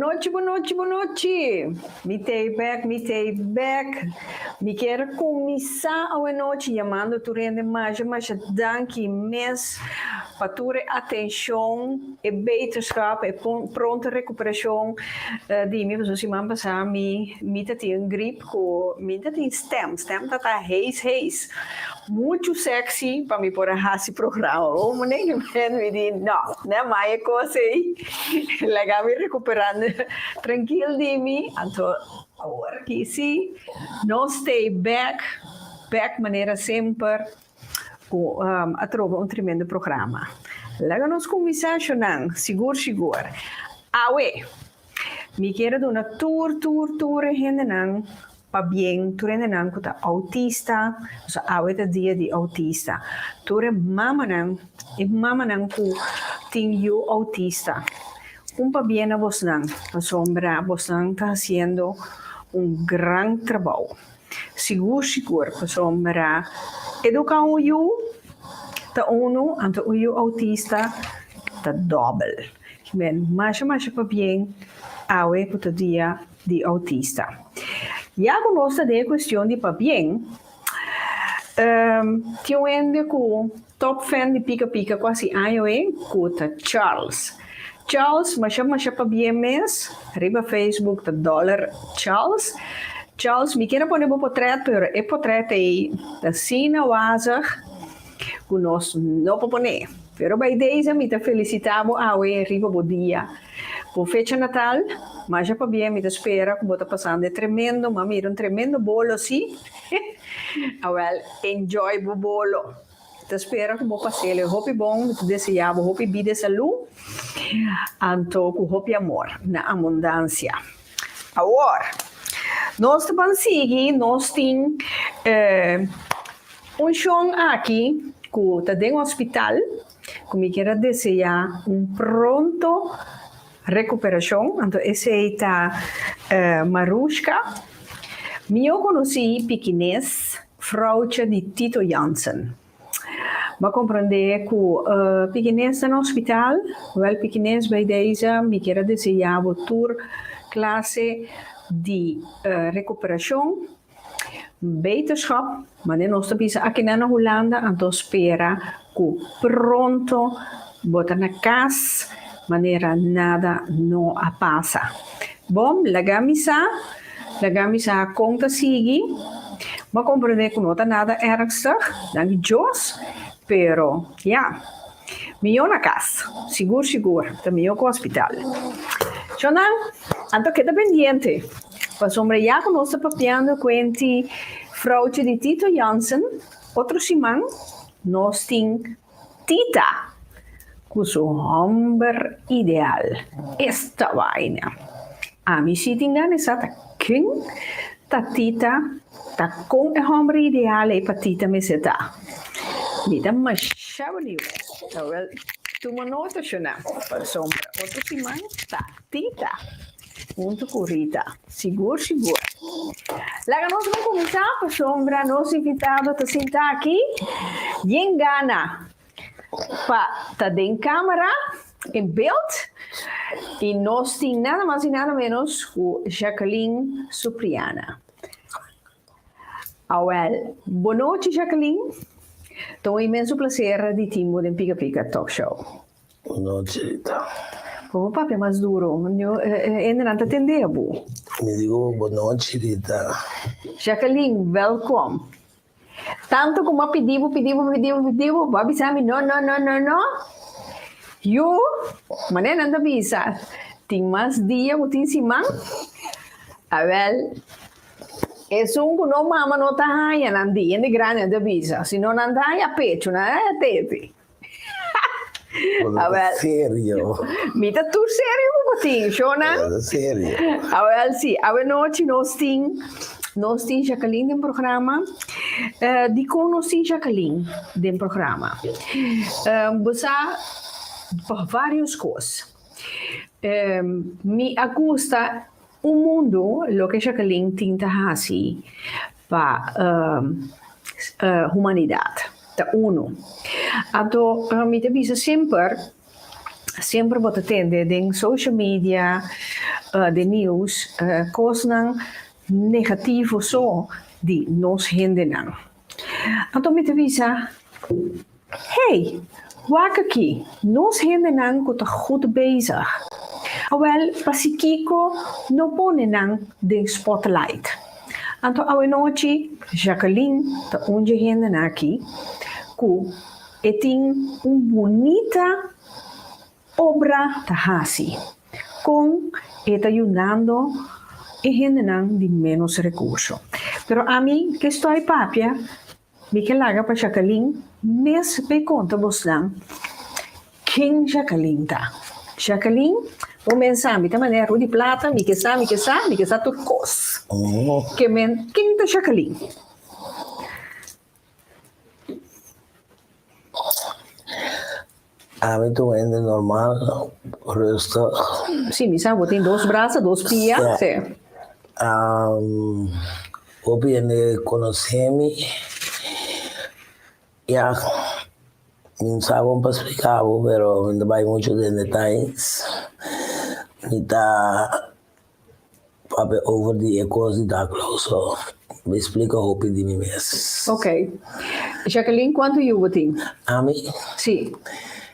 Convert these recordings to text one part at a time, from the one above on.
Boa noite. Me back. Me quero começar a noite chamando tu rende mais danke imenso para tua atenção e beterschap e pronta recuperação de mim, zoals iemand passar me tá tem gripe com me tá tem stem tá reis muito sexy para me pôr a esse programa. O menino me diz não, né, mas é coisa aí legal me recuperando tranquilo de mim, então agora aqui sim, não stay back maneira sempre com a trovar tremendo programa. Laga nós começar seguro. Awe, me quero dar uma tour hendenan pa bien, tu hendenan com a autista, so awe tá dia de autista. Tu mamanan com tem eu autista. Pa bien a vos nan, a sombra vos nan está haciendo gran trabalho. Seguro, pa sombra educar eu tá anta eu autista tá double. Ben, mais pa bien awe puta dia de autista. Já conosco de questão de pa bien, tinha ende com top fan de pica quase ano com Charles, mas pa bien mes, arriba Facebook tá Charles, me quero pôr portrait, pero é portrait aí da Sina Wazag, que nós não pôr. Pero by days me te felicitavo arriba bo dia. Por fecha Natal, mas já para bem me te espera como tá passando tremendo, mami, um tremendo bolo sim. Well, enjoy bo bolo. Te espera como passei, hope bom, te desejava, hope vida saúde. Anto com hope amor, na abundância. Agora, nós também seguir, nós tem chão aqui que tá dentro do hospital. Como quero desejar pronto recuperação. Então, esse aí tá Marushka. Eu conheci pequenês, vrouwtje de Tito Jansen. Maar compreender que pequenês no hospital, wel pequenês bij deze, me quero desejar a tour classe de recuperação, beterschap, maar de nossa bisa aqui na Holanda, então espera que pronto botar na casa, maneira nada não passa. Bom, lagamisa conta sigue, mas compreender que não está nada ernstig, dank Deus, pero ja, melhor na casa, seguro, também com o hospital. Então, anto queda pendiente. Para sombra já conosco papiando com esse vrouwtje de Tito Jansen, outro simão, nós tem Tita, com seu homem ideal. Esta vaina. A mi sitting dan is dat king, dat Tita, dat com o homem ideal e para Tita me seta. Mita mas chavali. Well, tu manota chona. Para sombra, outro simão, tá Tita. Junto com Rita. Seguro. Lá nós vamos começar, para sombra, nosso invitado está sentado aqui. E engana. Está em câmera, em beeld. E nós temos nada mais e nada menos com Jacqueline Supriana. Well, boa noite, Jacqueline. É um imenso prazer de Timo do Pica Talk Show. Boa noite, Rita. Como papo é mais duro, ainda não te atendeu. Me digo boa noite, Rita. Jacqueline, welcome. Tanto como pediu, vai avisar-me, não. Eu, mas não avisa. Tem mais dia, eu tenho semana. Well, é só que não mama não tá aí, não dia, de grande não avisa. Se não anda aí, a pecho, não é tete. Sério? Mita tu sério, botinho, Shona? Sério? Sim, noite nós temos Jacqueline no programa. De conhecer Jacqueline no programa. Você por várias coisas. Me gusta mundo, o que Jacqueline tenta fazer para humanidade. Da uno. Então, me avisa sempre sempre wat atende den social media, de nieuws, kosten negativo zo die nos hinderen. En toen met de visa, hey, waak aqui, nos hinderen dat goed bezig. Wel, pasikiko no ponen den spotlight. En toen oude noche, Jacqueline, de onje hinderen aqui, ku etin bonita obra de hasi, con está ayudando a gente de menos recursos. Pero a mí, que estoy papia, me que laga para Jacqueline, mes me conta bostan, quem Jacqueline tá. Jacqueline, vou pensar, me também é de plata, me que sa turcos. Que men, quem tá Jacqueline? A mí tu vende normal, resto. Sim, me sabe, tem dois braços, dois pias, sim. O viene conocerme, ya, no sabe un explicado, pero no va mucho de detalles. Ni está over die cose di Daklo, so me explica o di mi mes. Ok. Jacqueline, quanto you tem? A mí, Sim.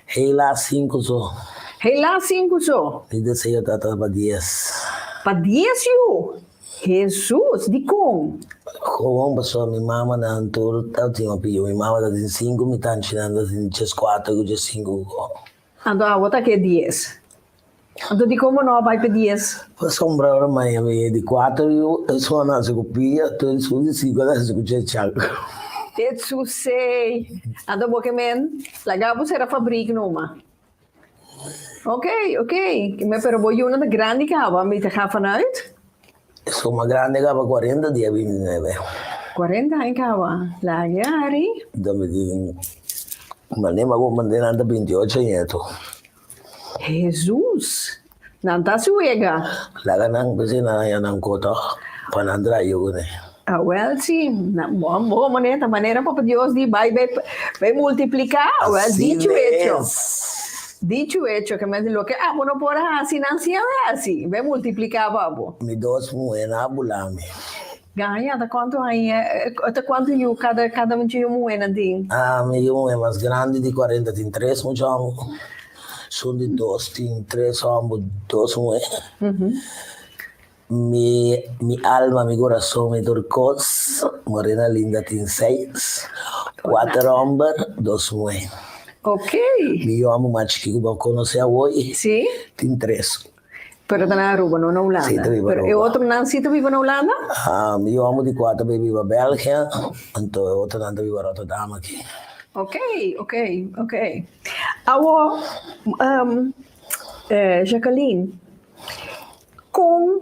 hela 5 so. Hela 5 so. Ni desejo tata para 10. Pa 10 you? Jesus, di como? Como passou minha mama na altura, eu tinha pio, minha mama tá em 5, me tá ensinando em 4, eu 5. Ando a outra que é 10. Ando di como não vai para 10? Sombra ormai avevi di 4 io sono a copia, tu il suo di 5 adesso c'è ciao. Tetsu sei. Ando boke men, lagabo será fabrik numa. Ok. Maar pero voy una de grande cava, me te ga vanuit? Insomma grande cava 40 di 29. 40 in cava. Lagari. Dove di ma ne ma come andando 28 nieto. Jesus. Nanta suega. La ganang kasi na yan ang kota. Panandra yun eh. Ah, well, sim. Boa maneira para Deus de vai multiplicar. Well, dicho hecho. Dicho hecho, que me dijo que, bueno, por así, así, vai multiplicar, babo. Mi dos muena bulami. Ganha, até quanto aí, até quanto you, cada um dia moeda tem? Mi é mais grande de 40, tem 3 muchachos. São de 2, tem 3 somos 2 moedas. Mi alma, mi corazón, mi turcos, morena linda, tem 6. 4 homens, 2 moedas. Ok. Mi amo mais que eu conhecer hoje. Sim. Tem 3. Pero tá na Aruba, não na Holanda. Sim, tá viva Pero e outro não se tá viva na Holanda? Mi amo de 4 vive Bélgica, então outro não vive Rotterdam aqui. Ok. Awo, Jacqueline, com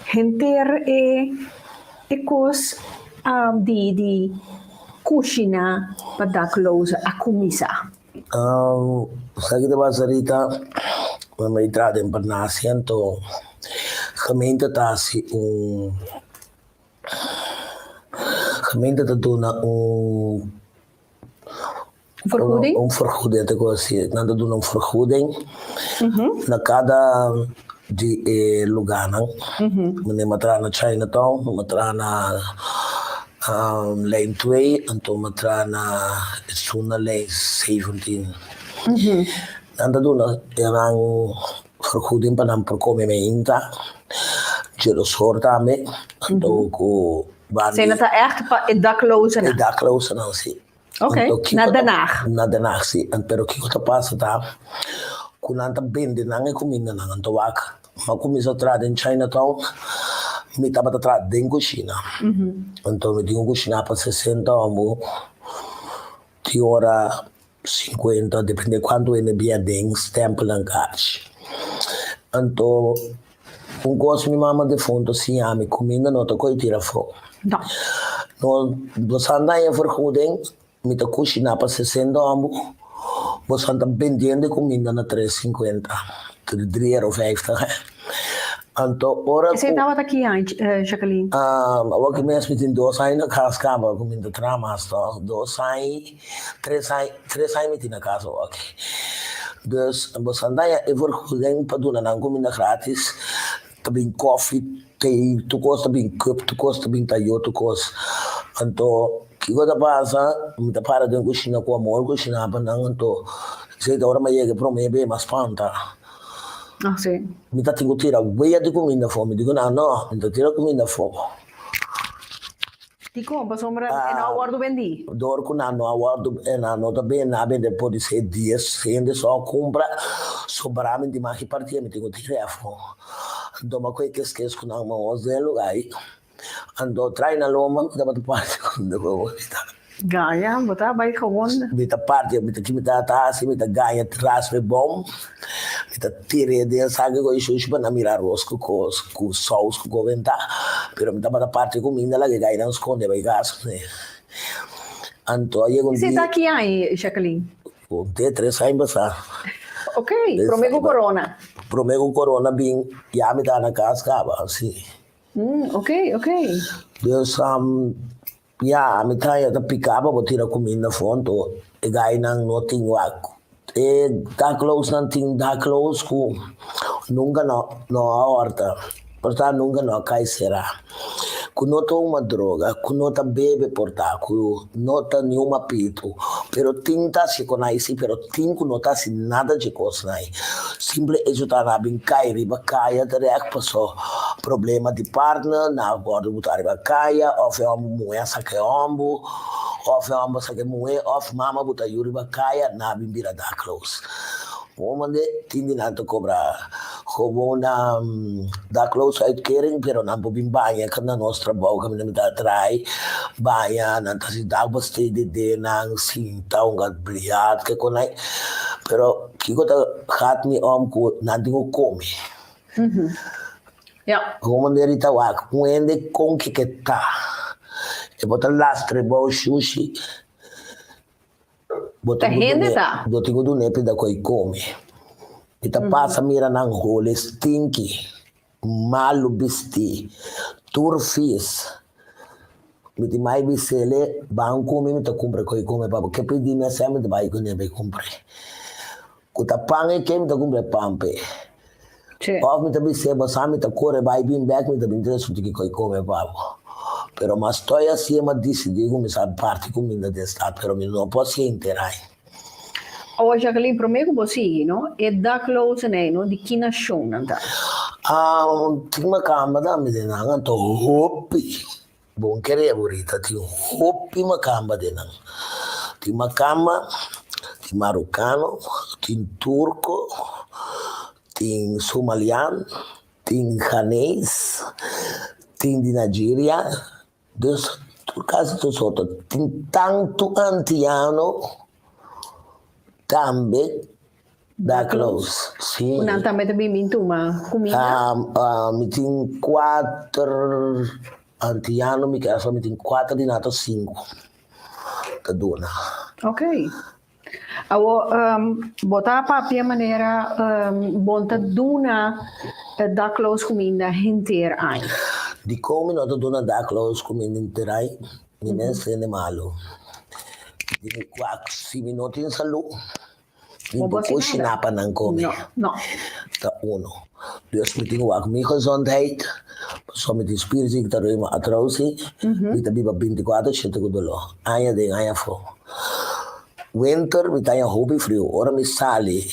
renter e cos di cucina para dar close a comida. Sabe que passa Rita, uma entrada em Parnasia, então gemeente está assim gemeente está dando vergoeding? Vergoeding, te così, nanda doen vergoeding na cada di lugar, não? Mene matra na Chinatown, matra na lane 2, então matra na Suna lane 17. Nanda doen erang vergoeding pa nam perkome me inta. Jelo sorta me, então ko Zijn het echt daklozen? De daklozen dan zie. Oké, naar Den Haag. Naar Den Haag zie. En pero kiko ta passa ta. Kunanta bende nange kumina nangan to wak. Ma kumisa trad in Chinatown. Mi taba trad den cucina. Então mi tinha cucina para 60 ambo. Ti ora 50, depende quanto é nebia den stempel en cash. Então gosto mi mama defunto si ami comida não tô tira fora. No, você anda em vergoeding, met de cucina para 60 ambo, você anda vendendo comida na 3,50, 3,50 €. Então, ora... Você estava aqui antes, Jacqueline? Wat ik mensen met in 2 anos na casa acaba comida tramas, 2 anos, 3 anos met in casa ook. Dus we zijn daar even vergoeding para doen en comida grátis. Também coffee, thee, tu costa bem cup, tu costa bem tayo, tu costa. Então, que coisa passa, me tá para de cozinhar com amor, cozinhar para não então. Se da hora mais é que promete mais panta. Ah, sì. Me tá tenho tira, veia de comida fome, digo não, me tá tira comida fome. Ti compra sombra e no guardo vendi. Door con hanno awardo e hanno também na bem depois de 6 dias, ainda só compra sobramente mais que partia, me tenho telefone. Então, uma coisa que esqueço com não mas é lugar aí. Ando trai na loma, da parte com devo. Gaia, botar vai gewoon. Mita parte, mita que mita assim, mita ganha trás bom. Mita tire de sabe com isso para mirar rosco com saus com venta. Pero mita para parte comida lá que ganha não esconde vai gas, né? Anto aí com Você tá aqui aí, Jacqueline? o T3 aí passar. Ok, promego corona. Promego corona bem, já me dá na casa, assim. Ok. Dus ja, mi tayo ta pikaba bo tira kumina fonto e gai nang no ting wak. E da close nang ting da close ku nunca no aorta. Porta nunca no kai será. Ku no to uma droga, ku no ta bebe porta, ku no ta nenhuma pito. Pero tinta se conaisi, pero tingu no ta si nada de cosnai. Simple ajudar a bem cair riba caia direct passou problema de partner na bordo botar riba caia of é uma mulher saque ombo of é uma saque mulher of mama botar yuri riba caia na bimbira da close. Omande tindi nato cobra como na da close uitkering pero na bimbanha que na nostra boca me dá trai banha na cidade bastante de na sinta um gat brilhado que conai pero que gota hat me ku nanti ko come. Ja. Como derita wak muende con que tá. E botar lastre bo sushi. Tá rende tá. Do tingo do nepe da coi come. E tá passa mira nang hole stinky. Malu bisti. Turfis. Mi ti mai bisele banco mi ta compra coi come papo che pedi me sempre vai con ne be compre. Kuta pange ke mi ta compre pampe. Sì. Of mi ta bisele sami ta corre vai bin back mi ta bin interesse tutti coi come papo. Pero ma sto assieme a decidir come sa parte comida de stato, pero mi non posso interai. O Jacqueline, promego você, no? E da close nei, no? Di chi nasciona. Tima kamba da mi de nang to hopi. Bon kere burita ti hopi makamba de nang. Ti makamba, ti marocano, ti turco, ti somaliano, ti ghanês, ti di Nigeria. Dus tu caso tu sotto ti tanto antiano tambe da close. Sì. Un'altra meta bimbintu, ma comida. Mi tin 4 antiano, mi caso mi tin 4 di nato 5. Da dona. Ok. Awo botar papia maneira bonta duna da close comida inteira ai. Di come no dona da close come interai, mi ne se ne malo. Di qua si minuti in salute. Di cucina pa nang come. No. Da uno. Dus met die ook mijn gezondheid. Zo met die spierziek dat we maar atrausi. Met de biba 24 zit ik dolo. Aya de aya fo. Winter met aya hobby frio. Ora mi sali.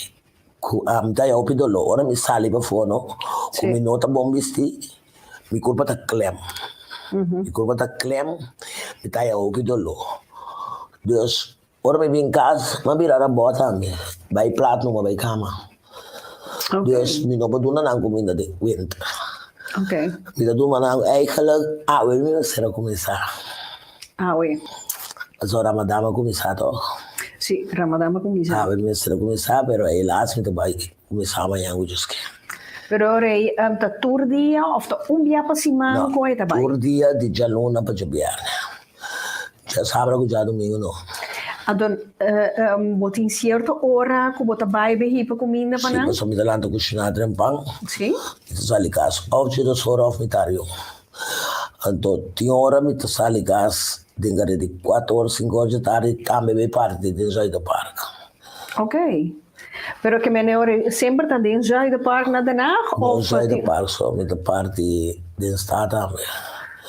Met aya hobby dolo. Ora mi sali pa fo no. Come nota bombisti. Mi curva ta klem. Mi curva ta klem. Met aya hobby dolo. Dus ora mi bin casa. Ma birara bota me. Vai prato no vai cama. Okay. Dus mi no paduna nang comida de winter. Ok. Mi da duma nang eigenlijk we mi sera começar. Oui. Zo Ramadan começar to. Sì, Ramadan comincia. We mi sera começar, pero helaas mi vai começar amanhã o juske. Però rei ta turdia of ta umbia pa si manco e ta bai. Turdia di jaluna pa jabiar. Já sabe que já domingo no. Adon bot in certo ora ku bota bai be hipa comida pa Sì, nang? posso mi dalanto cucinare un pan. Sì. Ito sali caso. Oggi do sora of mitario. Anto ti ora mi sali gas dingare di 4 ore 5 ore tardi tambe be parte di Zoido Park. Ok. Pero que men sempre dan in Zuiderpark naar Den Haag? No, Zuiderpark zo, met de party, die staat aan.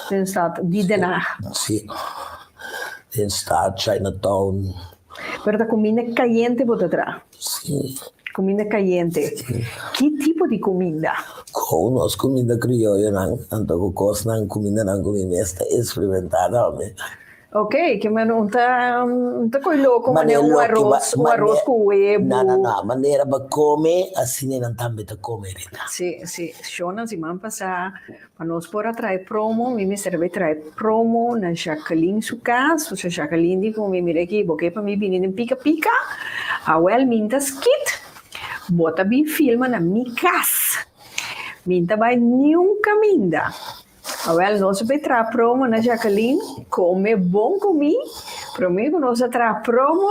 Dan staat die Den Haag. Sì, die staat Chinatown. Pero da comida caliente botar. Sì. Comida caliente. Que tipo de comida? Gewoon als comida criolla, tanto cos nang comida nang comida experimentada, me. Ok, que men não tá coi louco, mas Mane é loki, um arroz com huevo. No, maneira ba come, assim não também tá come, Rita. Sì, sì, Shona si man passar para nós por atrás promo, mi serve trai promo na Jacqueline su casa, se Jacqueline dico mi mire aqui, porque para mi bini in pica pica, a well minta skit, bota bin filma na mi casa. Minta vai nunca minda. A well nós vai tra promo na Jacqueline, come bom comi, para mim nós tra promo.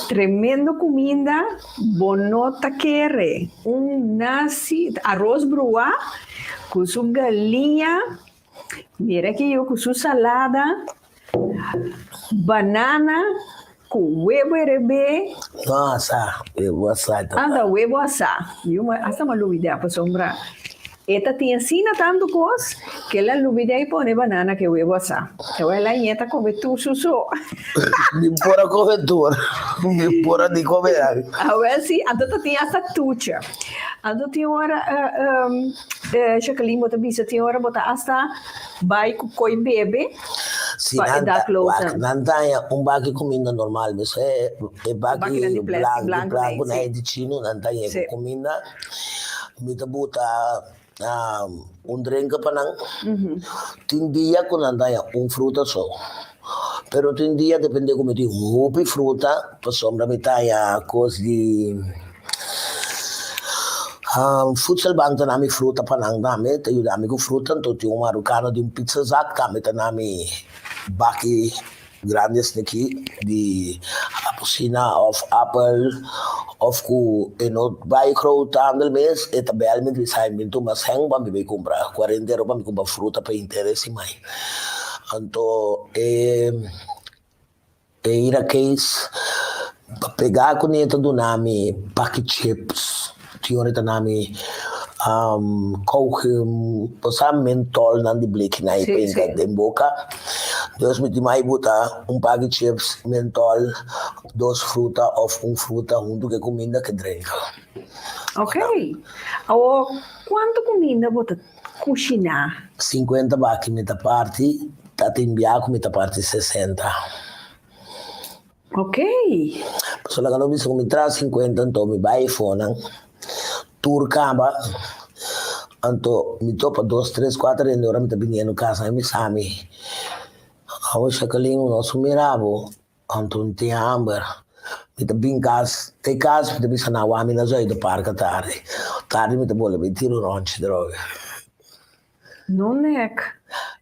Tremendo comida, bonota quere. Nasi, arroz bruá, com sua galinha, mira aqui eu com sua salada, banana, com huevo RB. Nossa, huevo assado. Anda, huevo assado. E uma, essa é uma novidade para sombra. Esta tinha ensina tanto coisa que ela novidade põe banana que huevo assado. Então ela nieta come tu suso. Mi pora cobertura, mi pora di comer. Agora sim, a dota tinha essa tucha. A dota tinha hora, Jacqueline bota bisa tinha hora bota hasta vai com coi bebe. Sì, nantanya bagi comida normal, mas bagi blanco na edicino, nantanya comida, mi tabuta drink pa nang, tindia ko nantanya fruta so. Pero tindia depende come ti upi fruta, pa sombra mitaya cos di futsal bang tanami fruta pa nang dami, tayo dami ko fruta, to yung marukano di pizza zak, kami tanami baki grandes niki di apelsina of apple of ku by crow tandel mes eta belmente sai minto mas hang ba mi compra 40 euro ba mi compra fruta pa interesse mai anto ira case pegar com neta do nami pack chips tinha nami koken posam mentol nan di bleki na ipenga den boca dos mit mai buta pack de chips mentol dos fruta of fruta junto que comida que drink. Ok. O quanto comida bota cucinar? 50 bacchi metà parti, tata in bianco metà parti 60. Ok. Solo che non mi sono mi tra 50 anto mi vai iPhone turcamba anto mi topa 2, 3, 4 e ora mi tabiniano casa e mi sami awo shakalin no sumirabo anto ti amber mi tabin cas te cas mi tabi sanawa mi na zoi do parca tardi mi tabole mi tiro ronci droga non è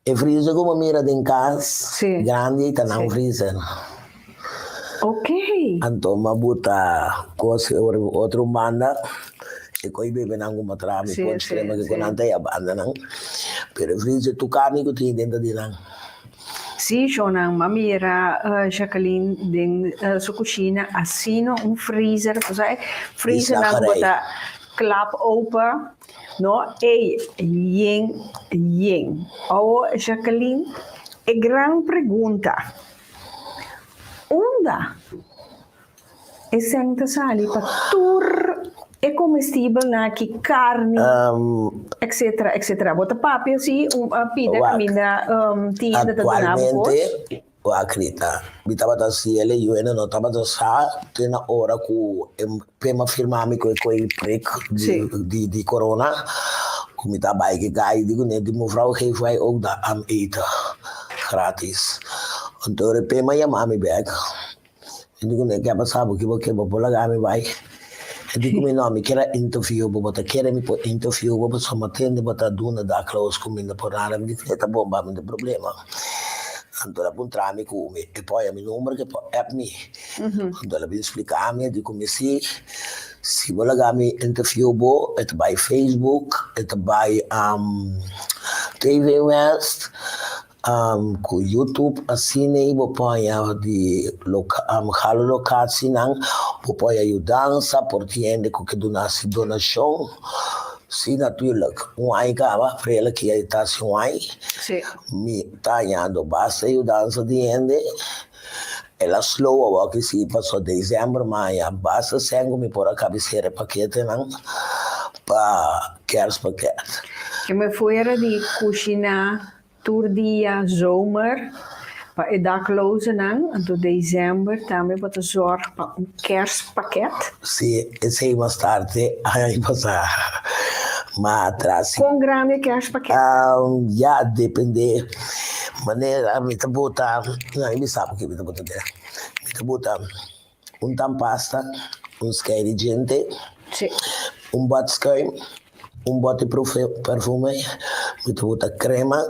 e freezer come mira den cas grandi ta un freezer. Ok. Anto mabuta cose outro manda e coi bebe nangu matrami poi strema che con ante abbandonano per freezer tu carne che ti dentro di nan. Sì, Shonang, mami era Jacqueline din sua cucina assino un freezer, cos'è? Freezer nangu bota klap open, no? E yin. Oh, Jacqueline, e gran pregunta. Onda e senta sali para tur é comestível na que carne, etc. Bota papi assim, pida comida tinha da atualmente o acredita mi tava da cielo io non tava da sa tena ora cu prima firmami con quei prick di corona come da bai che gai dico ne di mevrouw geef wij ook dat aan eten gratis en door prima ja mami back e dico ne che passavo che bola gami vai e dico mi no mi chiede interview bota chiede mi po interview bota insomma tende bota duna da close come da porare mi dice bomba non c'è problema allora puntrami come e poi a mio numero che poi app mi allora vi spiegami di come si vuole gami interview bo et by Facebook et by TV West ku YouTube asine ibo poi di halo locatie nang poi ajudanza, portiende com que donação. Sim, natuurlijk. Wai kaba, frela que aí tá sem wai. Sì. Mi tagliando basta ajudanza di ende. Ela slow a que se passou dezembro, mas basta sengo me por a cabeceira paquete não para kerstpakket. Che me fuera di cucina turdia zomer. Pa e daklozen dan, en tot december daarmee wat te zorgen voor een kerstpakket. Sim, esse aí mais tarde, aí passar. Mas atrás. Com grande kerstpakket. Ja, depende. Maneira, me tá botando, não, ele sabe o que me tá botando. Me tá botando pasta, schede di gente, Sì. Badschuim, botte perfume, mi te bota crema,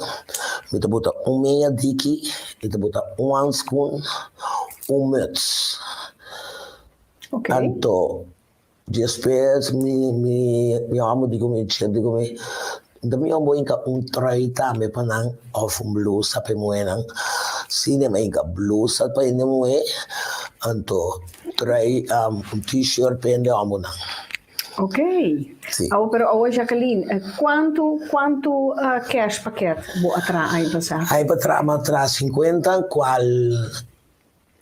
mi te bota meia diki, mi te bota handschoen, muts. Ok. Tanto, después mi amo dico mi da mi amo inca trui também para não of blusa para moenan, cinema inca blusa para inde moe, anto trui t-shirt para inde amo não. Ok. Sì. Però Jacqueline, quanto kerstpakket vuoi attrarre passare? Aí para trás 50, qual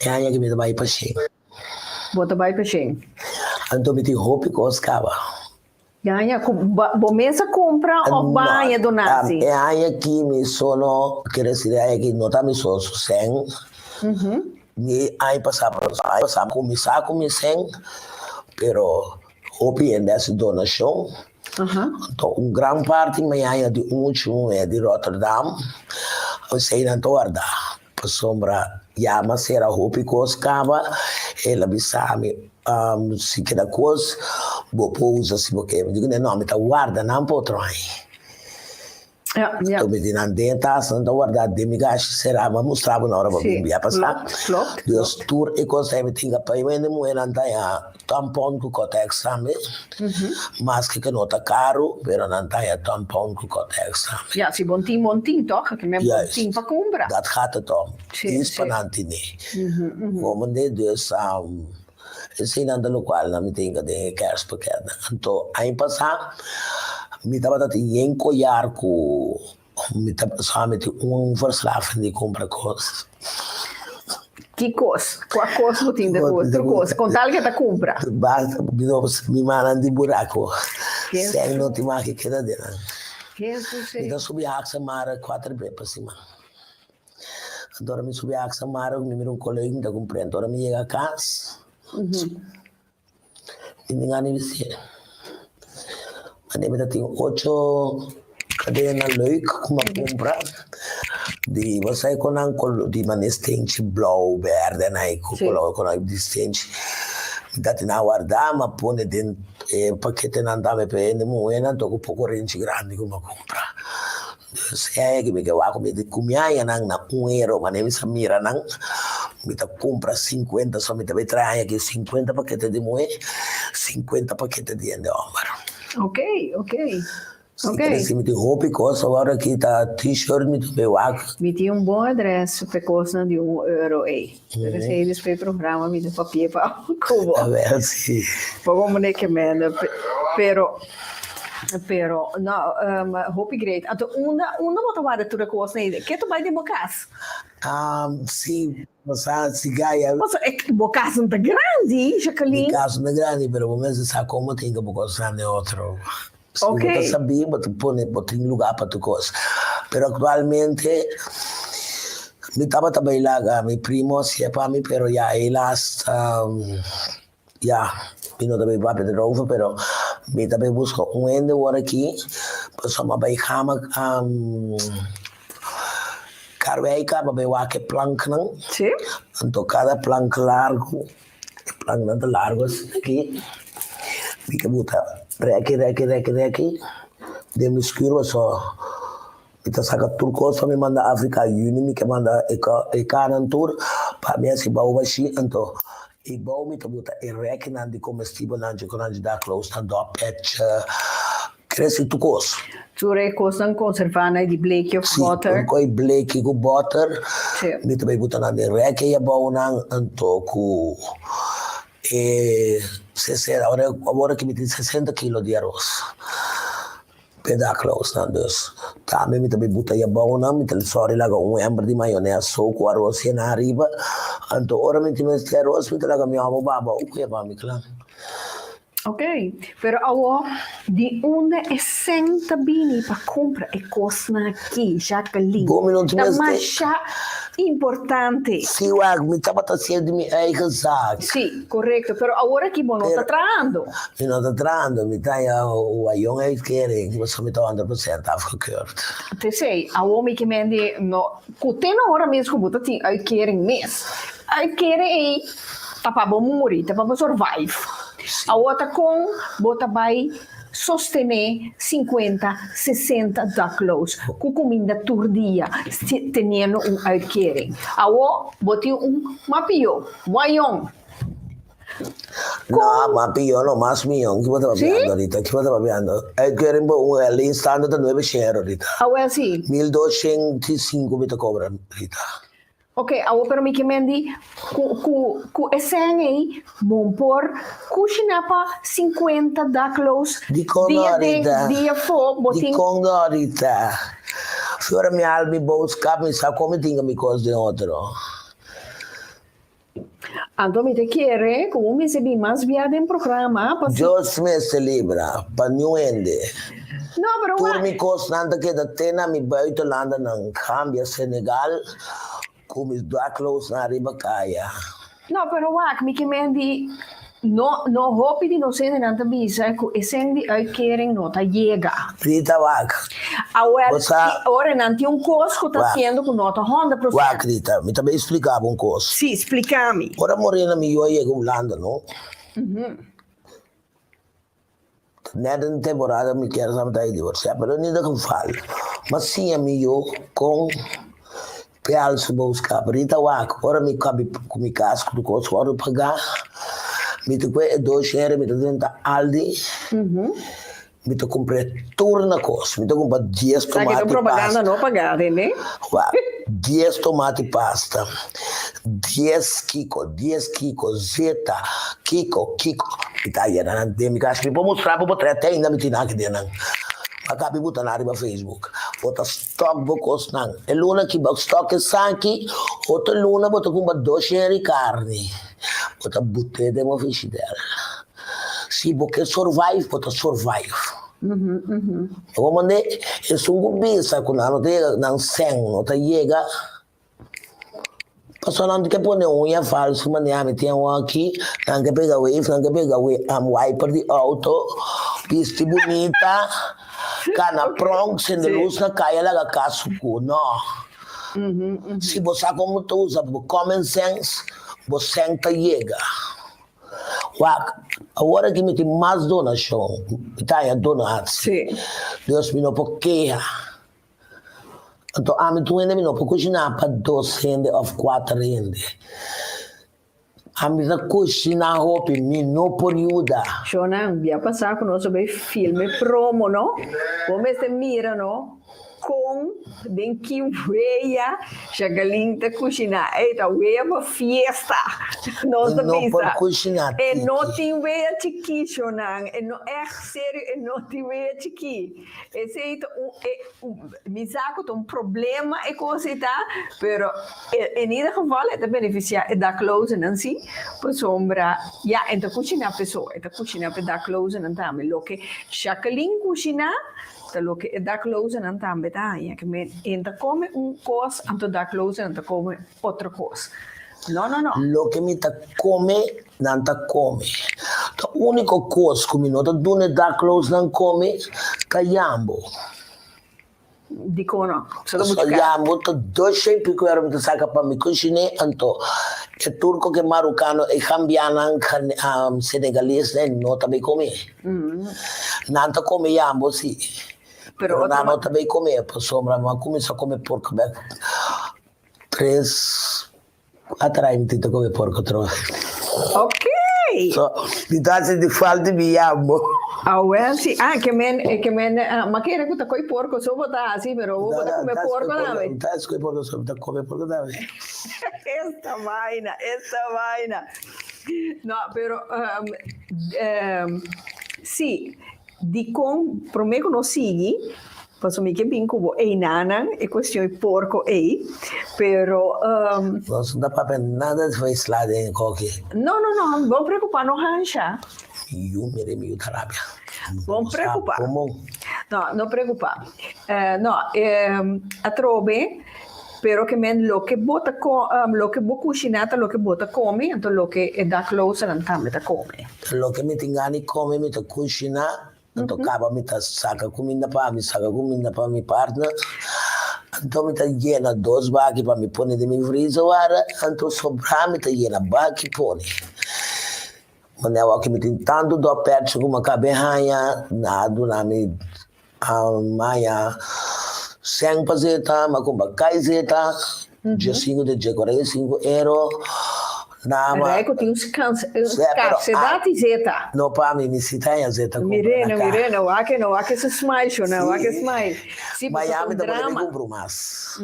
é a que me dá para cheio. Vuoi erbij passare? Anto me tem roupa que oscava. Ja, começa a comprar ou vai donar? É aí que me sono, quer dizer, é que não tá me sono sem. E aí passava começar com sem, pero hopi ainda essa donação. Então, grande parte minha de último é de Rotterdam. Eu sei não guarda, por sombra, já mas era hopi que oscava, ela me sabe. Se queda coisa, vou pousa se porque eu digo não, me tá guarda não pode trai. Ja. Então me diz não dentro, então guarda de me gasto será, mas mostrava na hora para mim já passar. Klopt. Dus tour ik was even tinga pa eu ainda moer não tá já tampão com cotex também. Mas que não tá caro, pero não tá já tampão com cotex também. Ja, se montinho, toch? Que me montinho para comprar. Dat gaat het om. Is van antine. Como de dus esse não do qual não me tem que ter kerstpakket. Então, aí passar me tava dando encolhar com me tava somente verslaving die compra coisas. Que coisa? Qual coisa você tem de outra coisa? Contar que tá compra. Basta, me mandam de buraco. Sem não te mais que queda dentro. Então subi a axa mara 4 vezes para cima. Agora me subi a axa mara, me miro colega da compreendo. Agora me chega a casa. E ninguém me disse. Mas tem 8 cadenas leuk como comprar. Die was hij kon aan die man is steentje blauw verde en hij kon aan die steentje dat na guarda ma pone den paquete na andame pe ende moena to poco renci grandi come compra dus é que me que va come de cumiaia nang na €1 ma ne mi samira nang mi ta compra 50 so mi ta vetraia che 50 paquete di moe 50 paquete di ende omar. Ok. Se me tem roupa e coisa, agora aqui tá t-shirt, me tem wak. Me tinha bom adresso para coisa de €1 aí. Dus eles fez programa, me deu papel para como. A ver, sim. Como nem que manda, pero no, roupa great. Então, uma motovada tudo coisa aí. Que tu vai de bocas? Sim, mas se ganha. Mas é que bocas não tá grande, Jacqueline. Bocas não é grande, mas o mesmo sabe como tem que bocas é outro. Ok. Você sabia, mas tu põe lugar para tu coisa. Pero atualmente, me estava também lá, meu primo, se é para mim, pero já elas, eu não também vai pedir over, pero me também busco ende agora aqui, para uma baixama, carveica, para ver o que plank não. Sim. Então cada plank largo assim aqui, fica botar reki, de me escuro só. Então saca turco só me manda África Union, me que manda e canan tour, para mim se baú baixi, então e baú me botar e reki nan de comestível nan de quando da close stand up patch, cresce tu coisa. Tu recostam conservana de bleek of butter. Sim, coi bleek com butter. Sim. Me também botar nan de reki e baú nan, então com Agora que me tem 60 kg de arroz. Pedaclos, não, dus. Também me também bota aí bom, não, me tem sorry lá com ember de maionese, soco, arroz e na arriba. Então, ora me tem este arroz, me tem lá com minha avó baba, o que é para mim, claro. Ok, pero agora, de onde é senta bini para comprar e costa aqui, Jacqueline? Bom, não te É mesmo. mais importante. Sim, me estava trazendo de minha eigen zaak. Sim, correto, pero agora que não está traindo. Me não está traindo, me está a jonge uitkering, die was met 100% afgekeurd. Te sei, a homem que mende, no, tem na hora mesmo que tem uitkering mesmo. Uitkering é para morrer, para survive. A outra com, bota vai sostener 50, 60 dagloos. Com comida por dia, tendo uitkering. A outra, bota mapio, wayong. No, mapio, no, más millón. ¿Qué estaba viendo ahorita? ¿Qué estaba viendo? Uitkering por el instante de 9 share ahorita. Agora sim. 1205 me te cobran ahorita. Ok, agora para mim que mendi, com esse aí, bom por, cozinhar para 50 dagloos, dia for, botin. Di con ahorita. Fiora mi almi boodschap, mi sa come tinga mi cos de outro. Então, me te quer, como me recebi mais viado em programa, Jos me se libra, pa nuende. Não, pero Por mi cos nanda que da tena mi buitenlanden nan Gambia, Senegal, com mis dagloos na riba kaya. não, pero me que mendi, no hoop die no zijn in aan te bieden, com esse die uitkering nota chega. Rita wak. Ora nanti costo que está sendo com nota 100%. Wak, Rita, mi também explicava costo. Sim, explica-me. Ora morena mi io chega Holanda, no? Net een temporada me quer saber daí divorciar, pero nem daquele falo. Mas sim, amigo, com peal se buscar, Rita wak, ora me cabe com mi casco do costo, ora pagar. Mi te quei 2 share, mi te tenta Aldi. Mi te compre turna cos, mi te compra 10 tomati pasta. Sai che propaganda non pagare, né? 10 tomati pasta, 10 kiko, zeta, kiko. Italiana, non mi caso, mi può mostrare proprio 3 te ainda mi tina che denan. Ma capi butta na riba Facebook. Bota stock bocos nang. E luna ki bak stock e sanki, ota luna bota compra 2 share carne. Bota butte de mo ficidel. Si porque survive, bota survive. Vou mandar esse bisa com a nota não sem nota chega. Passou não que pôr unha falso, mas me tem aqui, não que pega wave, não que pega wiper de auto, pista bonita, cana pronto, sem luz na caia lá caso não. Se você como tu usa common sense, você senta chega. Agora que me tem mais donação, Itália donat. Sim. Deus me não pode querer. Então, a mim tu ainda me não pode cozinhar para 2 rende ou 4 rende. A mim não cozinhar roupa, me não pode ajudar. Shonan, via passar com nosso bem filme promo, não? Como você mira, não? Com den que veia, Jacqueline tá cozinhar, eita, veia uma fiesta, nossa não pode cozinhar. E não tem veia chiqui, Shonan, e não é sério, e não tem veia chiqui. Esse aí, me saco tem problema e coisa tá, pero em cada geval é beneficiar da close não sim, por sombra, já então cozinhar pessoa, então cozinhar da close não tá, mas lo que Jacqueline cozinhar lo que da close não está betânia que me entra come coisa anto da close não come outra coisa não lo que me tá come não tá come a única coisa que me nota dune da close não come caiambo dico no caiambo to 200 pico euro me saca para me cozinhar anto é turco que marocano e cambiano senegalês não também come não tá come jambo sim. Pero não também comer, por sombra, mas começou a comer porco, 3 atrás me tenta comer porco outra vez. Ok. So, mi tasse di falta di jambo. Well, sì, che ma che era tutta coi porco, so botar assim, pero vou botar comer porco na vez. Tá com porco, só botar comer porco na vez. Esta vaina. No, però sì, di con pro me non sigui, posso mica bin cubo e nanan e questione porco però Non dá para nada de faz lá em qualquer. no, non preoccupare, non hansha. Miu terapia. Non preoccupare. Como? No, non preoccupare. No, a trobe, però che men lo che bota lo che bo cucinata, lo che bota come, anto lo che è da close non tambe da come. Lo che mi tingani come mi ta cucina, anto capa mi ta saca comida pa mi saca comida pa mi partner. Anto mi ta llena dos baki pa mi pone de mi friso wara, anto sobra mi ta llena baki pone. Manewa que me tem tanto do perto como cabe hanya na do na mi maya sem pazeta ma com bacai zeta de 5 de €45 na ma Ecco, ti un scarsedati zeta. no pa mi sitaya zeta Mirena, o ake se smaisho, o ake smai. Sì, Miami da drama. boleh compro mas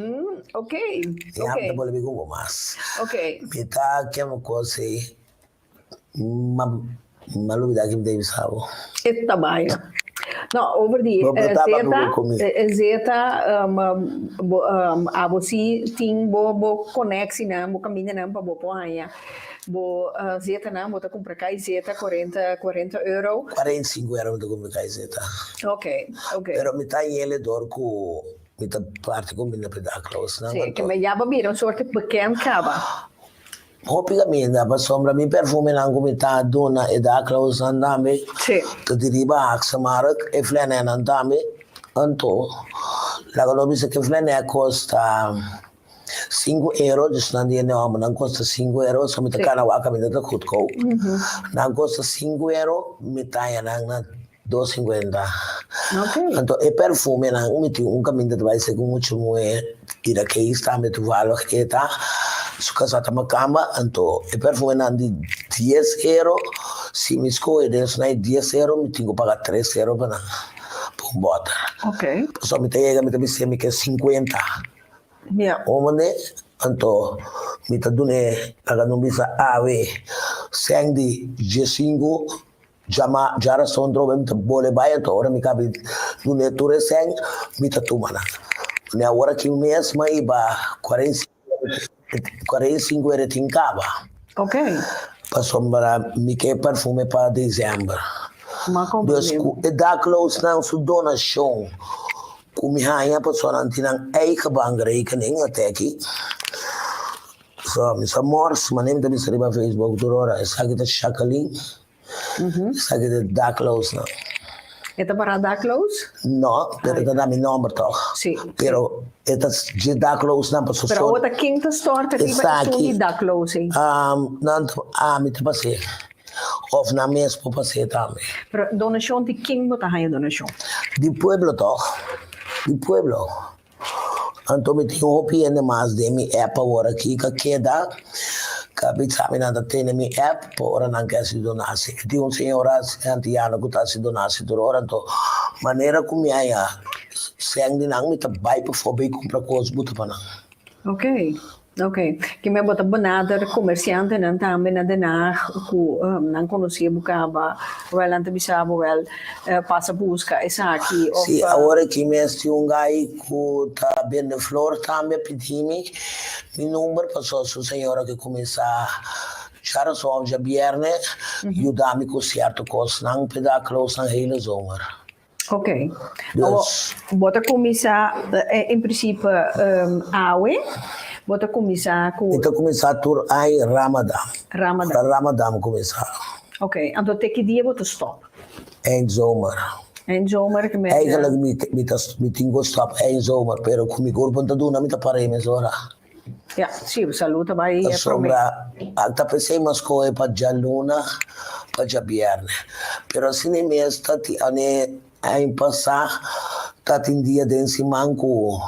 Ok, Miami da ok, boleh compro mas ok. mita chiamo cose ma lui da che mi devi savo E tabaia. No, over die Bo betaba zeta, comigo. zeta, a você tem bo conexi na bo caminha na pa bo poanha. Bo zeta na bo ta compra kai zeta 40 €. 45 euro da come zeta Ok. Pero mi tagli le dorco, mi ta parte con minna pedaclos, no? Sì, che mi java bere un soort bekend kaba. Hopi minna, pa sombra mi perfume nango mi ta dona e da close andame, Sì. to diriba aksamarak e flene andame, anto, la gonobi se che flene costa 5 euro, dus nan die no non costa 5 euro, so mi ta kana waka mi ta kutko. Nan costa 5 euro, mi ta ya nan 2,50. Ok. Anto e perfume na umiti un caminho de vai ser com muito moe ira que está me tu valo que tá su casa ta macamba anto e perfume na di 10 euro si mi sco e des na 10 euro mi tengo pagar 3 euro para um bota. Ok. So mi te llega mi te mi che 50. Ja. Omane anto mi ta dune aga non bisa ave sendi G5 jama jara sondro bem te bole baia to ora mi cabe dune ture seng mi ta tumana ne ora que mês mai ba 45 era tincava Ok. pa sombra mi che perfume pa dezembro Ma dus come? e da close na su donation kumi hanya pa sonantinang eigen bankrekening ateki so mi sa mors ma nem da mi sariba Facebook durora e sa kita shakalin sa kita da close na É para dar close? no pero da mi number toch Sì. pero etas je da close na pa so Però outra quinta store per Sta riba aqui. di da close. nanto mi te passei of na mes po passei também Però donation di king bota hanya donation. di pueblo toch di pueblo anto mi tinha hopi ene mas de mi app agora aqui que queda capito sabe nada tem mi app por ora não quer se donarse di un senhora antiano que tá se donarse por ora então maneira como é seng di nang mi ta bai po fobe compra coisa buta pa nang Ok. Che mi bota benader comerciante nan tambe na dena ku nan conoscia bucava wel ante bisabo wel passa busca e saki of Sì, ora che mi esti un gai che sta bene flor também pitimi, mi numero passò su signora che comincia c'era so oggi a bierne, aiutami con certo cos, non pedaclo, non hele zomer. Ok. Dus Bota commissa in principe awe. Bota commissa ku então começar tur ai Ramadan. Ramadan. Ramadan começar. Ok. Anto teki die bota stop. Eind zomer. En zomer che me Eigenlijk mi tingo stop eind zomer, pero come mi corpo da duna mi ta pare mezz'ora. Ja, sì, saluta vai La sombra alta pesema scoe pa già luna, pa già bierne. Però se ne mi è stati in passato, stati in dia densi manco,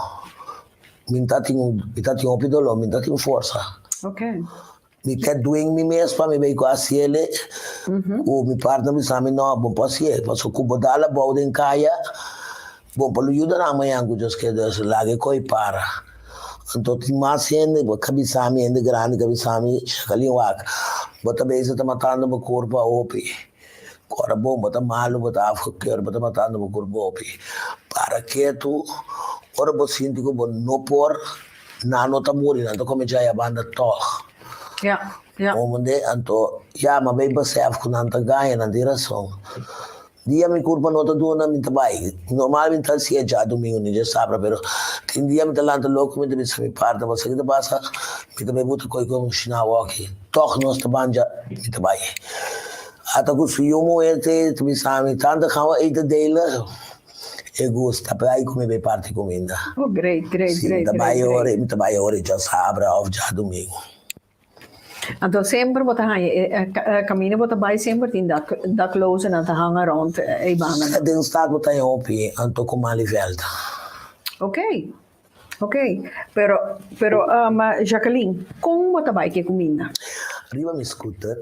mi stati in opidolo, mi stati in forza. Ok. Mi che doing mi mes pa mi bei ko asiele, o mi parta mi sa mi no, bon pa sie, pa so kubo dala bo den kaya, bon pa lu yuda na ma yangu just che lage koi para. Então, tem mais ainda, cabisami ainda grande, cabisami, chacali wak. Bota bezig te matando mijn corpo opi. Agora bom, bota malo, bota afgekeurd, bota matando mijn corpo opi. Para que tu, ora bo sinti ko bo no por, na nota muri, na to come già a banda toch. Ja, ja. Omonde, anto, ja, ma bem besef ko nanta ganha, na direção. Dia mi curva nota do na minta bai. Normalmente assim é já domingo, nem já sabe, pero tem dia me talanta louco, me deve se me parta, mas que passa, me também botar coi com china walk. Toch nós te banja, me te bai. Ata ku suyomo ete, tu mi sami tanta kawa ete dela. E gusta, per aí come parte comenda. Oh, great, great, Sì, great. da great, great. mi bai ore già sabra of già domingo. Então sempre bota caminho bota vai sempre tem da close na ta hang around e bana. Den staat wat hij op je, anto komali velda. Ok, ok. Pero Jacqueline, como bota vai que comida? Arriva mi scooter.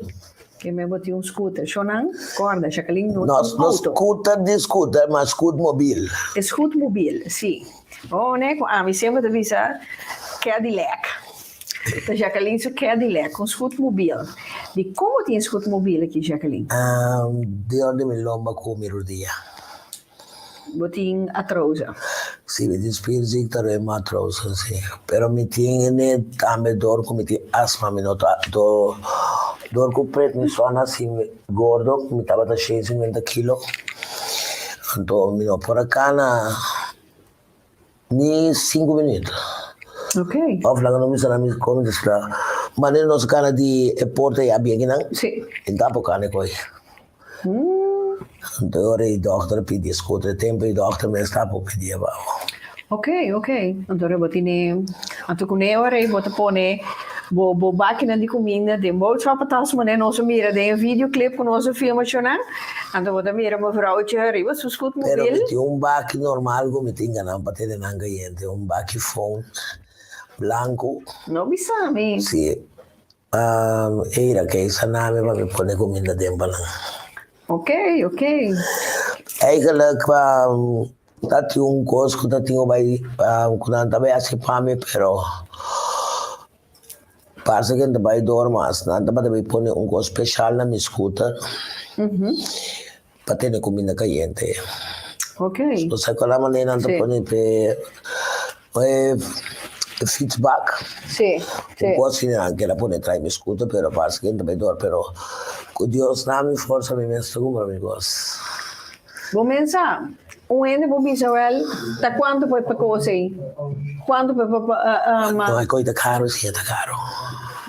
Que me boti um scooter. Shonan, corda, Jacqueline no No auto. scooter di scooter, ma scoot mobil. Scootmobiel, sì. Oh, né, mi sembra di visa Cadillac. Da Jacqueline su Cadillac, um scootmobiel. Di como tem scootmobiel aqui, Jacqueline? De onde mi lomba come rodia. Botin atrosa. Sì, vedi spirito e matrosa, sì. Però mi tiene tambe dorco, mi tiene asma, mi nota dorco pret mi suona assim gordo, mi tava da 50 kg. Então, mi no por acá na ni 5 minutos. Ok. Of lang mi sana mi come di sta. Ma nel nostro canale di porta e abbia ginang. Sì. In tapo cane koi. Ora i dochter pidi scuotere tempo i dochter me sta po pidi va. Ok, ok. Allora botine anto kune ore bota pone bo bakina di comida de boodschap tas maar en onze mira de een videoclip con onze filmpje na. Anto bota mira mevrouwtje arriba su Pero scootmobiel. mi ti un baki normal come tinga na patene nanga yente un baki phone blanco. No bisami. Sì. Era che saname ma mi pone comida demba lang. Ok, ok. Eigenlijk dat yung kos ko dat yung bay kunanta bay asi pame pero parse que bay dormas nanta ba bay pone un kos special na mi scooter. Patene comida caliente. Ok. So sa ko naman nanta Sì. pone feedback. Sì, sì. Un po' sì anche la pone tra i miei scooter però parse che bay dor però Dios nami forza mi messo come amigos. Vou pensar. Ende vou pensar well, da quanto poi per cose? Quanto per No, è coita caro sì, è caro.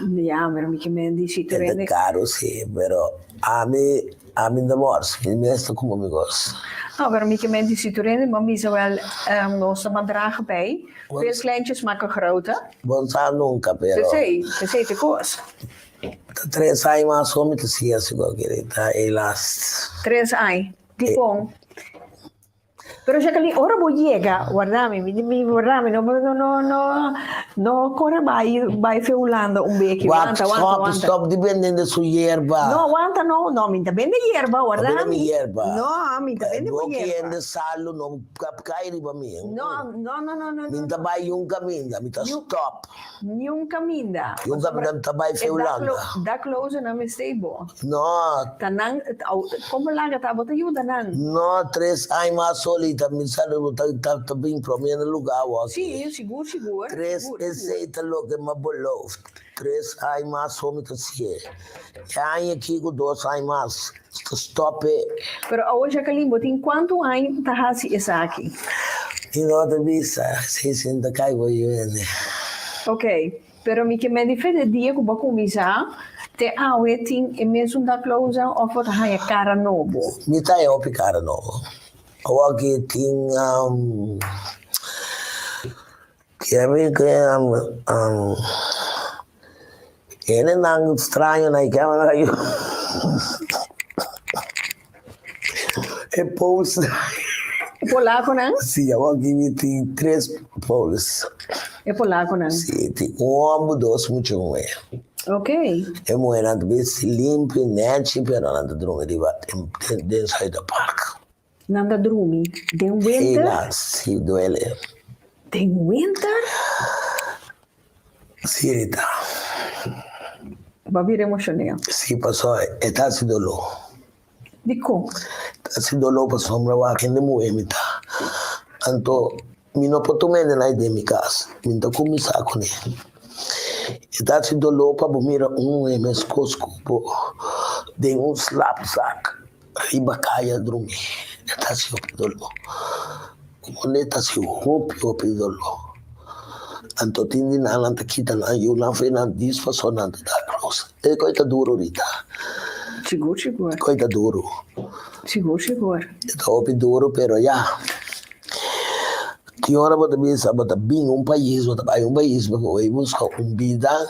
ja, maar mi che me dici tu È rende. caro sì, però a me da morsi, mi messo come amigos. Nou, waarom ik me dici tu rende, maar mi zo wel nos man dragen bij. Veel kleintjes maken grote. Buon sa nunca però. Ze zei te koos. 3 anni ma sono mi sia sicuro che è last. 3 ai, di pong. Pero Jacqueline, ora voi llega, guardami, guardami, no, ancora vai feulando un becchio. Stop dipendendo su hierba. No, aguanta, no, mi da bene hierba, guardami. Hierba. No, mi da bene hierba. hierba. No, sallo, non capi ba mi. No. Mi tabay yung kaminda, mi ta stop. Yung caminda. Yung kaminda tabay feulando. Da close na mi stable. No, Tanang, como lang ka tabot yung tanang. no, 3 anni ma solita, mi sa tabing promiene lugar. Sim, seguro. 3 receita lo que ma bolov. 3 anni ma somita sie. E aqui com 2 anni mais. Stop it. Pero hoje, Jacqueline, botin quanto anos tá hasi essa aqui? In outra vista, se senta cai voi vende. Ok, pero mi che me difende dia que boco misa, te aweting e mesmo da close of wat ha cara novo. Mi tai opi cara novo. O aqui tinha que é meio que ele não estranho na câmera aí. É pose. Polaco não? Sim, eu aqui tem 3 poses. É polaco não? Sim, tem homem, 2 muito ruim. Ok. É muito nada bem limpo, net, pero nada drone de dentro do parque. Nanda drumi. Den E winter? lá, se duele. Den winter? Sim, tá. Va vir emocioneel. Sì, passò e tassi dolore. Di kom. Tassi dolore per sombra wa che ne muemita. Anto mi no potumene na ide mi casa. Mi da come sa con e tassi dolore pa bumira mes coscupo de un slap sack. Riba kaya drumi. E tassi dolore. Come tassi hopi dolore. Anto tindi na lanta kita na yu na fe na disfaso na da cross. E coita duro rita. Sigur. Coita duro. Sigur. E hopi duro pero ya. Che ora bota bisa bota bing un país bota vai un país porque hoy busca un vida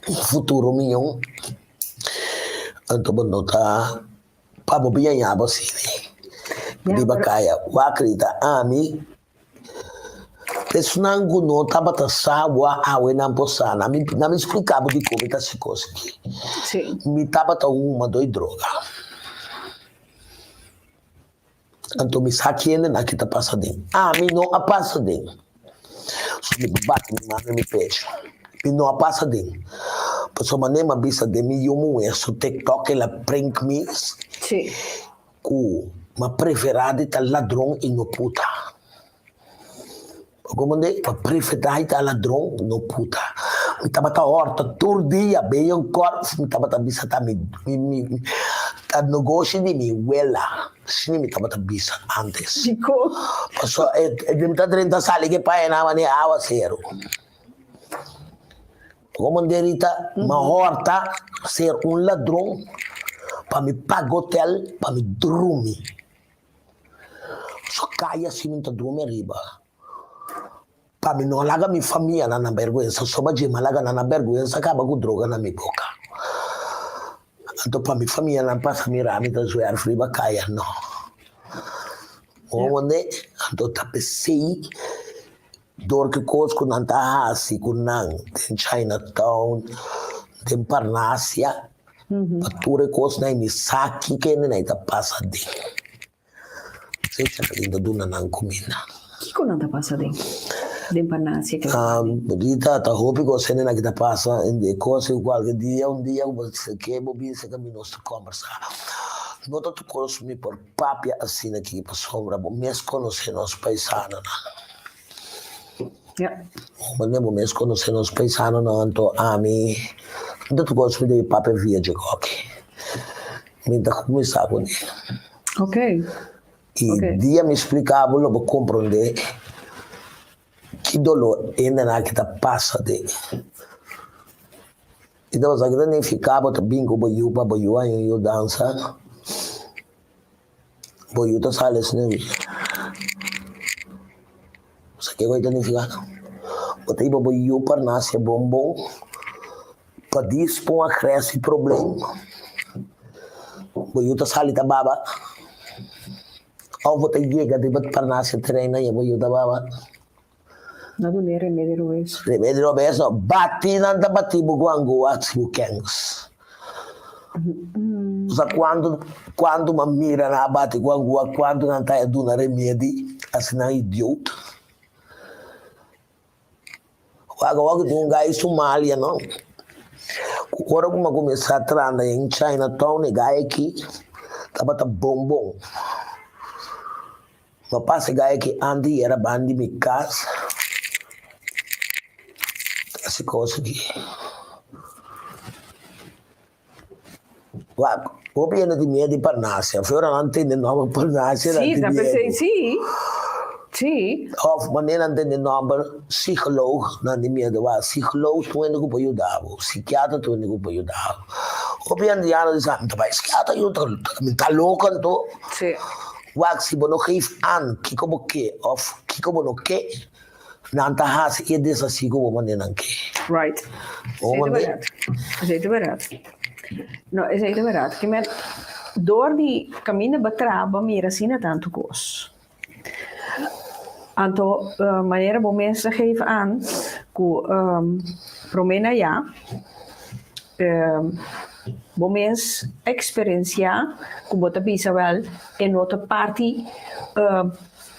un futuro mio. Anto bonota pabo biya ya basini. Di bakaya wakrita ami Pessunangu no tabata sawa awe namposa na mi explicava di come ta si cose qui. Sì. Mi tabata uma doi droga. Anto mi sa chiene na kita passa din. Mi no a passa din. So mi bate mi mano mi pecho. Mi no a passa din. Posso manema bisa de mi yumu e su TikTok e la prank me. Sì. Cu ma preferade tal ladrão e no puta. Como de preferai tal ladrão no puta. Mi tabata horta tur dia bem um corpo mi tabata bisa ta mi ta negócio de mi wela. Sini mi tabata bisa antes. Sigur. Passo e mi ta 30 sali che pai na mani awa zero. Como de rita ma horta ser un ladrão para me pagar hotel para me dormir. So caia assim me dormir riba. Para me não largar minha família na vergonha, só baje malaga na vergonha, acaba com droga na minha boca. Então para minha família não passa mirar me da zoar riba caia não. Onde então tá pensei dor que cosco não tá assim com não em Chinatown, em Parnásia. Pature cos na mi saki que nem tá passa de. Sei que ainda duna não comina. Que conta passa de? De empanassia che Rita ta hopi ko sene na kita passa in de cose qualche dia un dia você que bobi se que nós conversar. Não tu consumi por papia assim aqui para sombra, mes conhecer nos paisanos. Ja. Mas nem mes conhecer nos paisanos não anto ami. Não tu consumi de papia via de coque. Me dá começar com ele. Ok. E dia me explicava, eu vou compreender que dolor ainda não que tá passa de. Então você ainda nem ficava tá bingo boiupa aí eu dança. Boiuta sale assim. Você que vai ter nem ficar. Botei boiupa nasce bombom. Para dispor a cresce problema. Boiuta sale tá baba. Ao você chega de bater para nasce treina e boiuta baba. Non è remedio eso. Remedio eso, batti nanta batti buguango atsi bukengs. Sa quando ma mira na batti guango quando nanta è duna remedi asina idiota. Waga un gai Somalia no. Ora come começa a trana in Chinatown e gai aqui tabata bombom. Ma passa gai che andi era bandi mi casa. Queste cose qui. Guarda, o pieno di miei di Parnassia, ora non intende il nome Parnassia. Sì, sì. Of wanneer dan de nummer psycholoog, dan die meer de waar psycholoog toen ik op je davo, psychiater toen ik op je davo. Op je andiano di santo, bij psychiater je tá louco então. Sì. Wat si bono geef aan, kiko boke of kiko bono ke. Nanta has e dessa sigo bo manen anke. Right. Is barato. No, is barato. Che men door die cammine betraba mira sina tanto cos. Anto maniera bom mensen geven aan ku Romena ja bom mens experiencia ku bota bisa wel en outra parte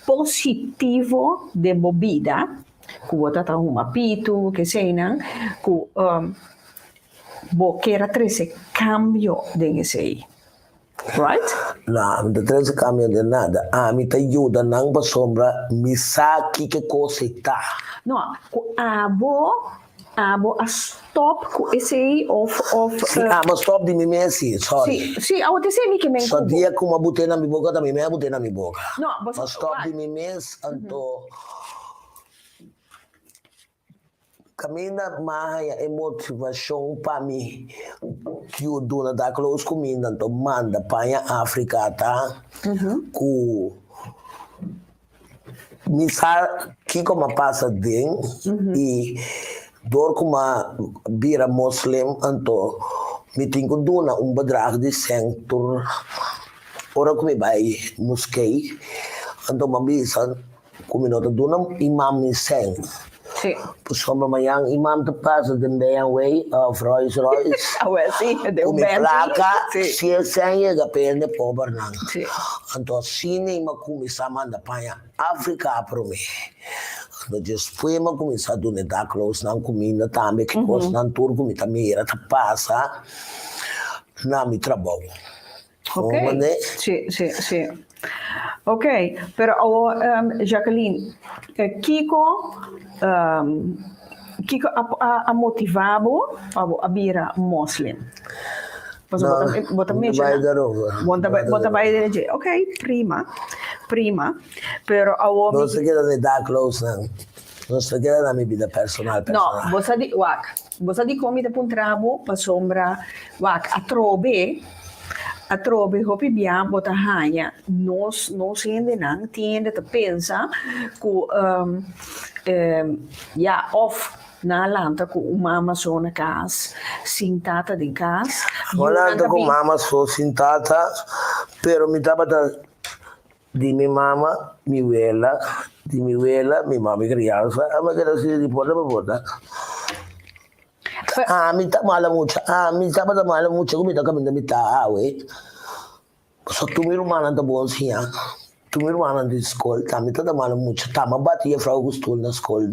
positivo de bebida ku bota ta uma pitu que seina ku bo quer trazer cambio de sei. Right? Não, não tem esse caminho de nada. Me te ajuda, não para sombra, me sabe que coisa está. Não, abo a stop com esse aí of Mas stop de mim mesmo, sorry. sim, a outra sei que me Só dia que uma botei na minha boca, também me botei na minha boca. Não, mas stop de mim mesmo, então... Caminha mais é motivação para mim que o dono da close comida então manda para a África tá com missar que como passa dentro e dor como bira muslim então me tenho dona bedrag de centro ora como vai mosquei então mambisa como nota dona imam me sen. Sim. Sombra manhã, imam te passa de BMW of Rolls Royce. Sim, deu Come placa, se é senha, depende pobre não. Sim. Então, se nem me começar a mandar para África para mim. Então, depois me começar a dar close na comida também, que coisa não turco, me também era te passa na meu trabalho. Ok. Sim. Ok, pero Jacqueline, Kiko a motivado a bira muslim. Bota vai dizer, ok, prima, pero não se queda de dar close não se queda na minha vida personal. No, você di comida para um trabo para sombra, a trobe hopi biam bota hanya nos ainda não tiende a pensar que of na lanta com uma amazona casa sentata de casa falando com mama sou sentata pero me tava de minha mama mi abuela mi mama criança a me quero se de porta mi tá mala mucho mi tava mala mucho como tá caminhando mi tá só tu meu irmão tá bom assim tu meu irmão de escola também tá mala mucho tá mas batia frau gostou na escola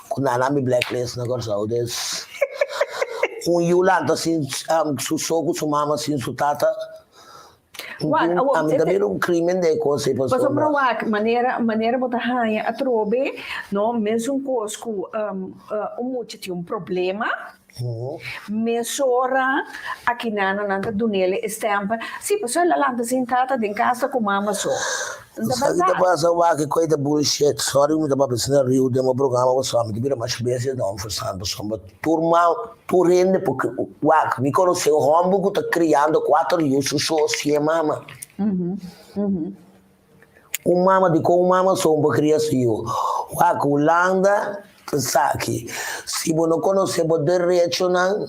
com nada me blacklist na coisa des Yolanda assim su sogro su mama assim su tata também crime de coisa mas a maneira botar raia a trobe não mesmo cosco muito tinha problema mesora aqui na dunele estampa se pessoa lá lanta sentada em casa com mama só sabe que passa o que coisa bullshit sorry me tava pensando rio de um programa o só me vira mais vezes não forçando só turma turende porque me conheceu o rombo que tá criando 4 anos só se mama mama de com mama só uma criança eu Holanda sabe se você não conhece o direito não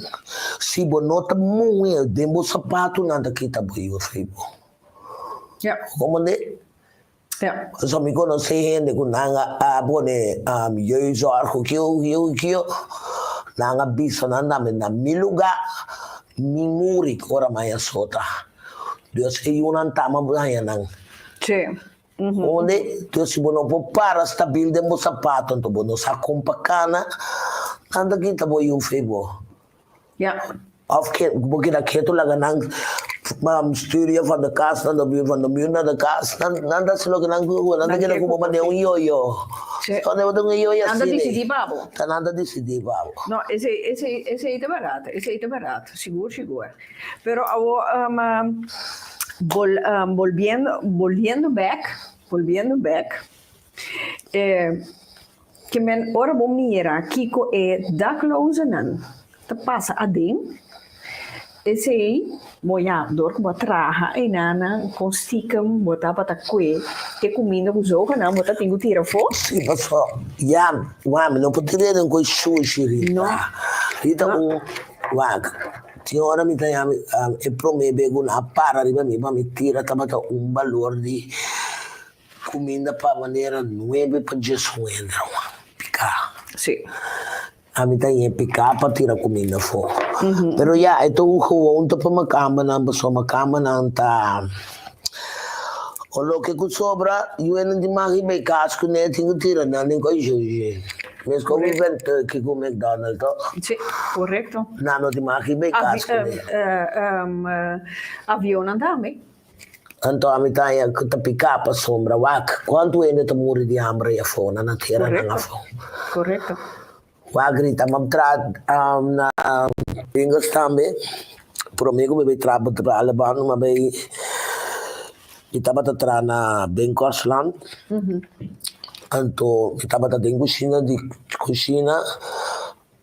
se você não tá muito de sapato não tá kita boio feio como de só me conhece gente com nanga abone eu já que eu nanga biso na mi lugar mi muri ora mais sota Deus é um tama banha não sim onde tu se bono para stabil de mo sapato to bono sa compacana anda kita boy um febo of que porque da que tu laga nang studio van de kaas dan de van de muur naar de kaas dan dat se lo nang go dan que como mane un yo quando eu tenho yo anda decidi babo anda decidi babo no esse é barato seguro pero volviendo back que men ora bom mira Kiko dakloze nan te passa a ding esse aí moia dor que traha e nana com stickum botar para que comida com jogo não botar tenho tira fo sim passou não poderia não com sushi não então tinha hora me tem e promete una para riba mi tira tabata un valore di comida para maneira 9 para 10 picar sì a mi tem picar para tirar comida fora pero já então gewoon to para macamba não só macamba não tá o lo que sobra eu não de mais me casco né tenho tira não nem coisa Mas como invento que com McDonald's, to? Sì, corretto. Nano di maki be casco. Avione andame. Anto amitaya que picar para sombra, wak. Quanto ainda te morre de hambre e fome na terra na fome. Corretto. Wak grita mamtrad na Engels também. Por amigo me traba para Alabama, mas bem estava tra na Benkorsland. Anto estava dentro de cucina,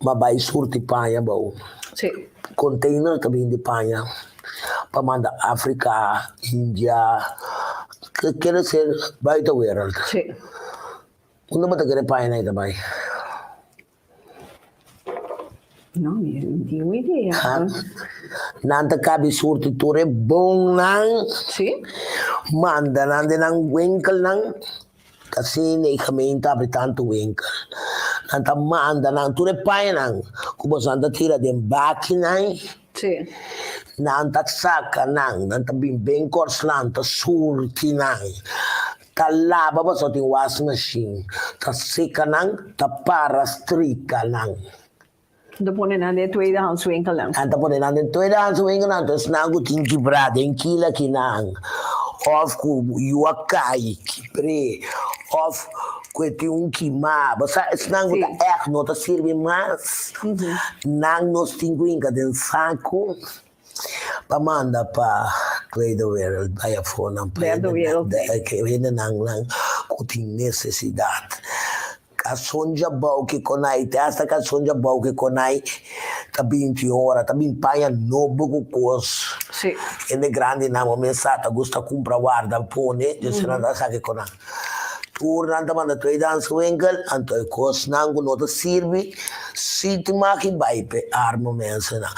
mas vai surti panha bom. Sì. Container também de panha. Para mandar África, Índia, que quer ser by the world. Sì. Quando você quer panha aí também? No, non ho idea. Nanta cabi surti ture bom nang. Sì. Manda nande nang winkel nang. Kasi na gemeente abre tanto winkel. Nanta manda nang ture panha nang. Kubo santa tira den baki nang. Sì. Nanta saka nang. Nanta bing korslan ta surti nang. Ta lava ba sa ting washing machine. Ta sika nang. Ta para strika nang. Dopo ne hanno tweedehands winkel lang. Anta po nila ng tweedehands winkel nang. Tapos nago ting kibrada. Yung kila kinang. Of ku yuakai kipre. Of kweti un kima. Basta snang Sì. ta no ta sirve mas. Nang nos tinguinga den saco. Pamanda pa Play the World. Vaya phone ang Play the World. Que viene nang kuting necesidad. Kasonja bau que konai, te hasta kasonja bau que konai, tabing tiora, tabing paia no buco cos. Sì. E ne grandi namo mensata, gusta compra guarda pone, je se nada sa che kona. Tur nanda manda trade dance winkel, anto e cos nangu no te sirvi, sit maki baipe armo mensena.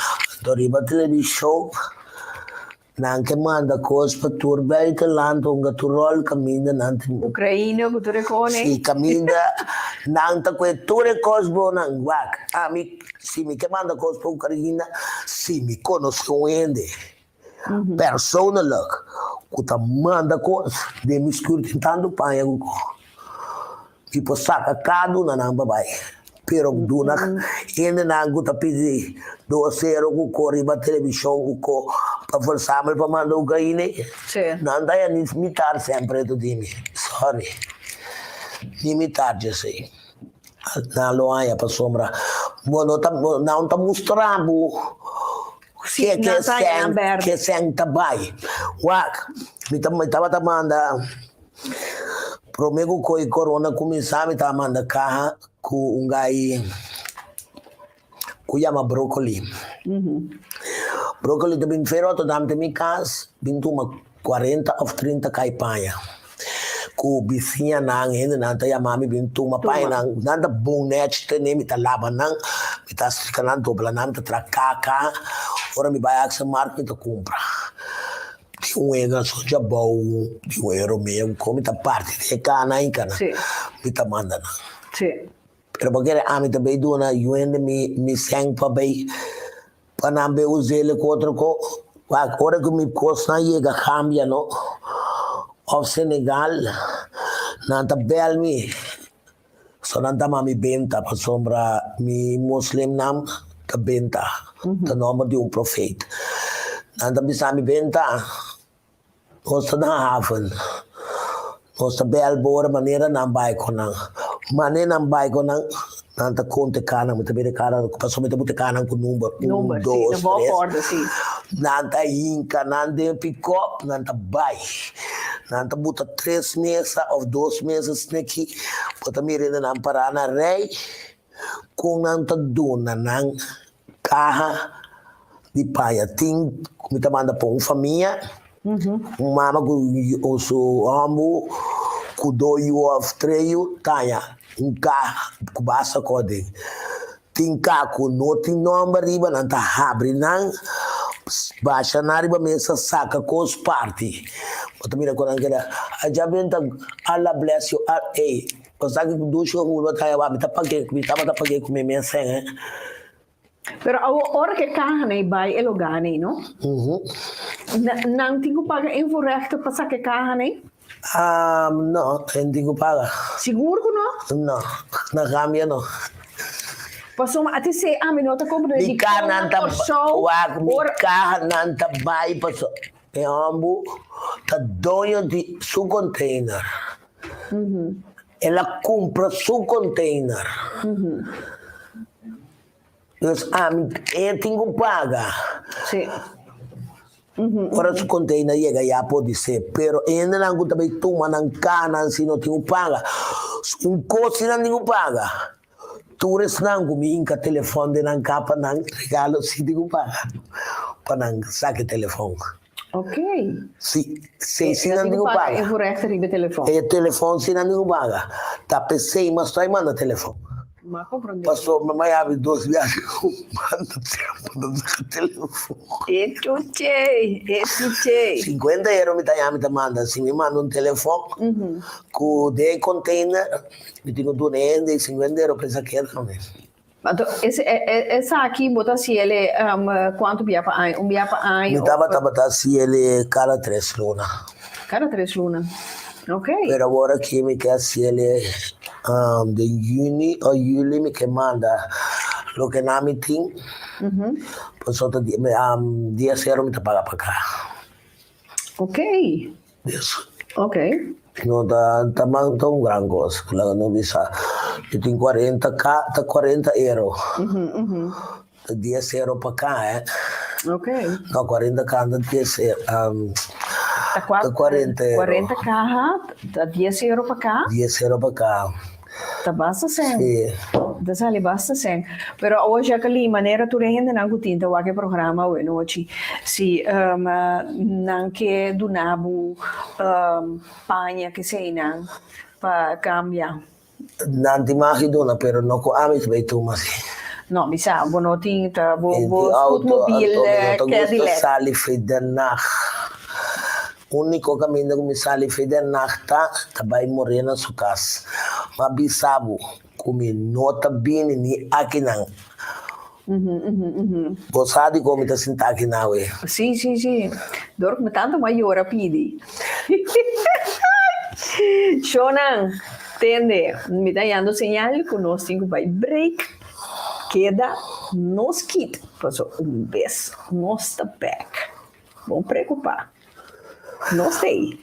To riba television, nanke manda cos pa tur beite lanto unga turol cammina nanti. Ucraina, Buturecone. Sì, cammina, nanta que ture cos bonang wak. Mi si mi chiamando cos po Ucraina, si mi conoscende. Persoonlijk, kuta manda cos, de mi scurti tanto paia ko. Tipo saca cadu na namba bai. Pero dunak, ene na guta pidi 2-0 ko corri ba televisão ko pa versamel pa manda Ucraina. Sì. Nanda ya ni imitar sempre tu dimi. Sorry. Ni imitar je sei. Na loaya pa sombra. Bueno, não tá mostrando. Sì, Que sen tabai. Wak, mi tava tamanda. Promego koi corona começar mi tamanda kaha ku ungai ku yama broccoli. Broccoli bin feroto damte mi cas, bin tuma 40 of 30 caipanha. Ku bisinha nang hende nanta ya mami bin tuma pai nang nanta bonete te ne mi ta laba nang mi ta scanan dobla nang ta tracaka ora mi vai a marco mi ta compra. Di un ega so già bau di un euro mio come ta parte e cana in cana. Sì. Mi ta mandana. Sì. Pero porque a mi ta bei dona yuende mi sang pa bei panambe uzele ko outro ko wa ora que mi costa llega cambia no of Senegal nanta belmi so nanta mami benta pa sombra mi muslim nam ta benta ta nome de um profeta nanta bisami benta costa na haven costa bel bora maneira nam bai konang maneira nam bai konang nanta conte kana muita bere cara passou muita muita kana com número 1 2 sì, non porta, sì. nanta inca nanta pick up nanta bai nanta buta 3 meses ou 2 meses naqui bota mirando na parana rei com nanta dona nang carra de paia tem muita manda para uma família mama com o seu amo com 2 of 3 tanya ka kubasa ko din tingka ko no ting number riba nanta habri nang baixa na riba mesa saca com os party bota mira ko nang kaya ajabenta Allah bless you pasagi do show mo tayo ba bita pag ko me mensen Però ora che carne vai e lo gani, no? Nang tingo paga invoerrechten pas che carne. No, hindi ko paga. Seguro que não? No, nakambia no. Passou até se a minota compra de Mika nanta show. wag mika nanta bai paso. E ambu ta doyo di su container. Ela compra su container. Mas tenho paga. Sim. Ora su container llega ya pode ser, pero ainda não gusta bem toma nan kanan se não tenho paga. Coisa não tenho paga. Tourist não comigo telefone de nan capa nan regalo se tenho paga. Para nan saque telefone. Ok. Se não tenho paga. Eu vou rechter de telefone. E telefone se não tenho paga. Tá pensei, mas só manda telefone. Mas compreendo. Passou, mamãe abre 2 viagens, manda tempo no telefone. E chuchei. 50 euro me tá manda, se me manda telefone, com de container, me tenho 250 euro para saquear também. Então, essa aqui, bota se ele, quanto bia para ano? Bia para ano? Me tava se ele cada 3 luna. Cada 3 luna. Ok. Pero agora que me quer se ele de junho ou julho me que manda lo que na meeting, pues outro dia, 10 euro me tá paga para cá. Ok. Isso. Ok. No, tá um gran coisa. Não bisa. Eu tenho 40 euro. 10 euro para cá, Ok. No, 40 cá, 10 euro. Tá 40 euro. 40 caja, tá 10 euro para cá. 10 euro para cá. Tá basta sem. Sim. Da sali basta sem. Pero hoje aquela maneira tu ainda não gutinta o que programa hoje noite. Se não que do nabo panha que sei não para cambiar. Não te imagino, pero não com amit vai tu mas. No, mi sa, bonoting ta bo automobil que dile. Sali fede nacht. Único caminho que me sali fede nacht tá vai morrer na sua casa. Mas bisabo come nota bem ni aqui não. Gostado como tá sentado aqui na ué. Sim. Dor me tanto maior pidi. Shonan, tende, me tá dando sinal que nós temos vai break. Queda nos kit. Passou beijo. Nós tá back. Vamos preocupar. Nós sei.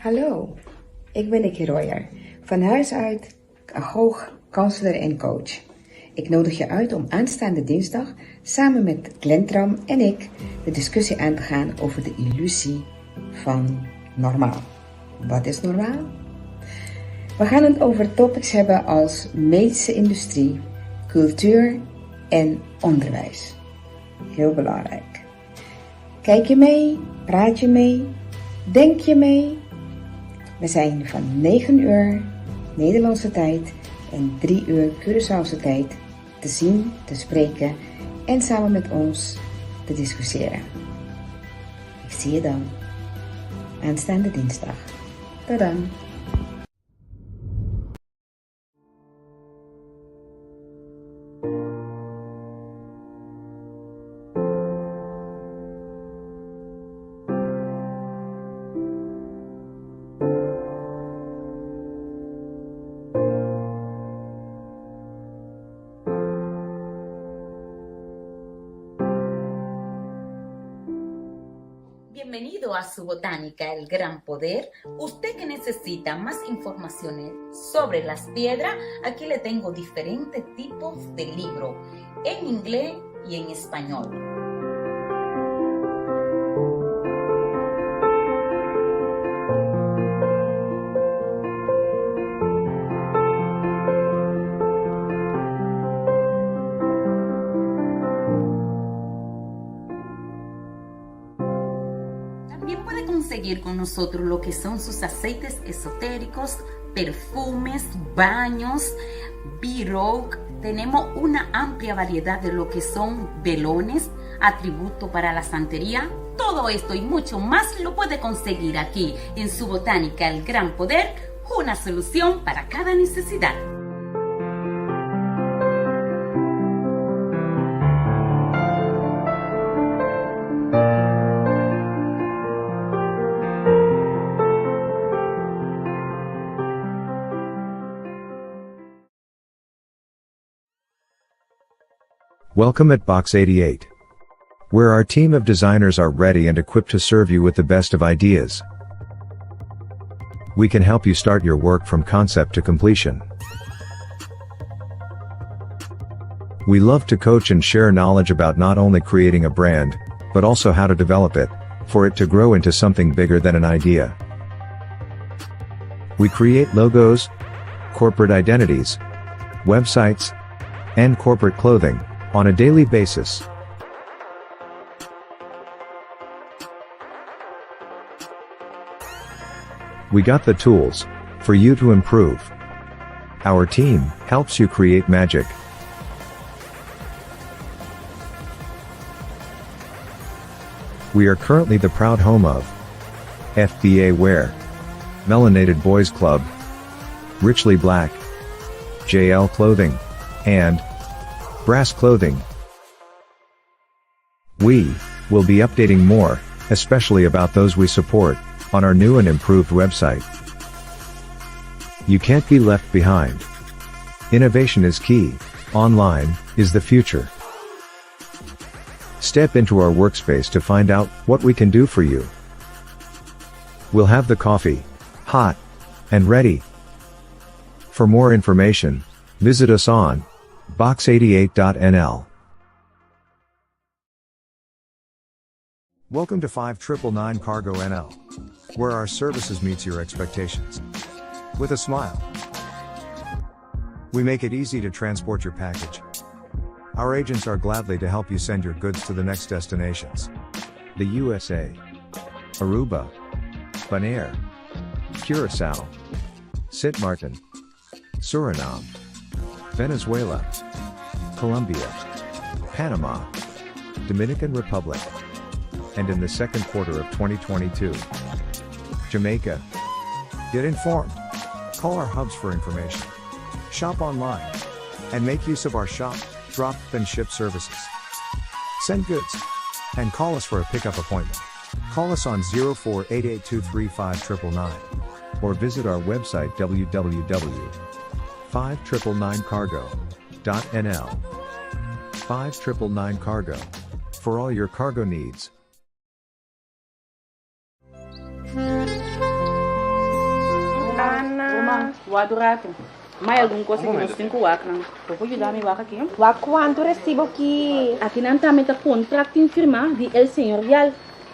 Hallo, ik ben Nicky Royer, van huis uit agoog, counselor en coach. Ik nodig je uit om aanstaande dinsdag samen met Glentram en ik de discussie aan te gaan over de illusie van normaal. Wat is normaal? We gaan het over topics hebben als medische industrie, cultuur en onderwijs. Heel belangrijk. Kijk je mee? Praat je mee? Denk je mee? We zijn van 9 uur Nederlandse tijd en 3 uur Curaçaose tijd te zien, te spreken en samen met ons te discussiëren. Ik zie je dan aanstaande dinsdag. Tot dan! Bienvenido a su botánica El Gran Poder. Usted que necesita más informaciones sobre las piedras, aquí le tengo diferentes tipos de libros en inglés y en español. conseguir con nosotros lo que son sus aceites esotéricos, perfumes, baños, B-Rogue. Tenemos una amplia variedad de lo que son velones, atributo para la santería. Todo esto y mucho más lo puede conseguir aquí en su botánica El Gran Poder, una solución para cada necesidad. Welcome at Box 88, where our team of designers are ready and equipped to serve you with the best of ideas. We can help you start your work from concept to completion. We love to coach and share knowledge about not only creating a brand, but also how to develop it, for it to grow into something bigger than an idea. We create logos, corporate identities, websites, and corporate clothing on a daily basis. We got the tools for you to improve. Our team helps you create magic. We are currently the proud home of FBA Wear, Melanated Boys Club, Richly Black, JL Clothing, and Brass Clothing. We will be updating more, especially about those we support, on our new and improved website. You can't be left behind. Innovation is key. Online is the future. Step into our workspace to find out what we can do for you. We'll have the coffee hot and ready. For more information, visit us on box88.nl. Welcome to 5999 Cargo NL, where our services meets your expectations. With a smile. We make it easy to transport your package. Our agents are gladly to help you send your goods to the next destinations. The USA, Aruba, Bonaire, Curacao, Sint Maarten, Suriname, Venezuela, Colombia, Panama, Dominican Republic, and in the second quarter of 2022, Jamaica. Get informed. Call our hubs for information. Shop online. And make use of our shop, drop, and ship services. Send goods. And call us for a pickup appointment. Call us on 0488235999. Or visit our website www.5999cargo.nl. 5999 Cargo. For all your cargo needs. Uma, guarda o rato. Mais alguma coisa que nós temos que wak não. Eu vou ajudar me wak aqui. Wak quanto recibo aqui? Aqui não está meta contrato em firma de El Señorial.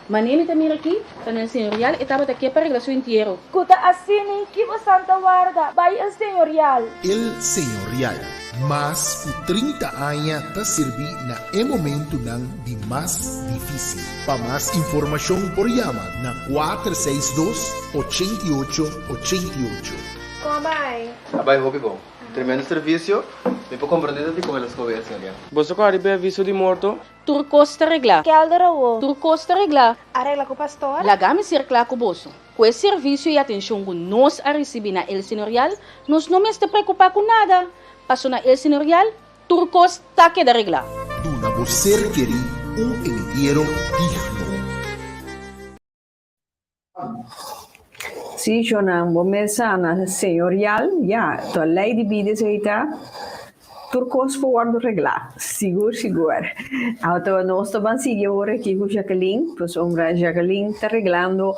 Maneira de mir aqui, tá no Señorial e estava aqui para arreglar seu inteiro. Kuta assim que você Santa Guarda, vai El Señorial. El Señorial, mas por 30 anos está servir na momento não de mais difícil. Para mais informação por chama na 462-8888. Como vai? Vai, Robi, bom. Tremendo serviço. Me può comprendere di come lo scoperto, signora. Você quer receber aviso de morto? Turco está arreglar. Que alderawo? Turco está arreglar. Arregla com o pastor? Lagame circular com o bolso. Com esse serviço e atenção que nós a receber na El Señorial, nós não me está preocupar com nada. Passou na El Señorial, Turco está aqui de arreglar. Duna você querer engenheiro digno. Si yo non bomesana señorial, ya, to lei di bide seita, turcos voor regla, sigur. Auto nostro bansiglio ora chi con Jacqueline, pues ombra Jacqueline sta reglando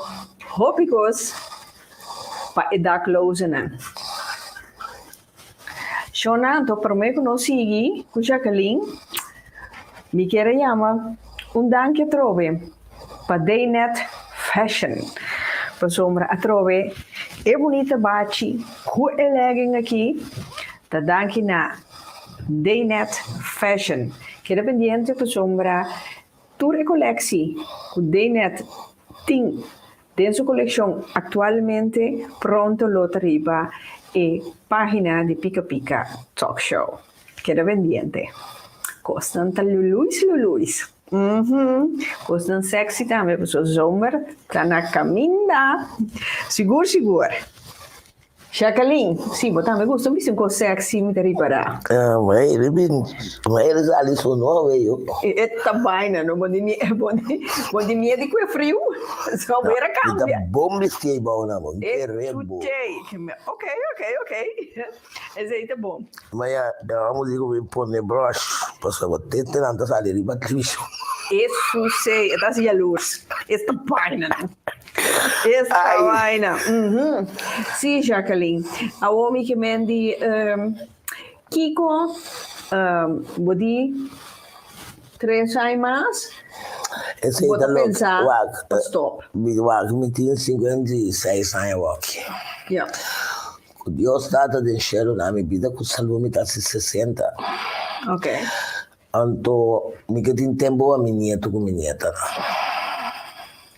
hopicos pa e da closena. Shonanto per me conosci con Jacqueline, mi chiede chiama un danke trove pa Daynet Fashion. Per sombra a trove e bonita baci, hoe legging aqui, da danke na Daynet Fashion, che è pendiente per sombra tour e collectie, con Daynet ting En su colección actualmente pronto lo arriba e página de Pica Pica Talk Show. Queda pendiente. Costan Luluis. Costan sexy também, pessoal. Zomer tá na caminha. Seguro. Jacqueline, sim, botar me gusta, me sinto sexy, me reparar. Mas eles ali são novos, eu. Eita vaina, não pode me de que é frio, só era cambia. Tá bom de que bom na mão, que rebo. Ok. Esse aí tá bom. Mas vamos dizer que pôr no broche, para você ter tanta salir e bater bicho. Isso sei, tá se a luz. Esta vaina, não. Esta vaina. Sim, Jacqueline. A homem que mendi Kiko, bodi 3 anos mais. Esse aí tá pensar, stop. Me tinha 56 anos aqui. Yeah. Deus data de enxergo na minha vida com saúde tá 60. Ok. Então, me que tem tempo a minha nieta com minha nieta.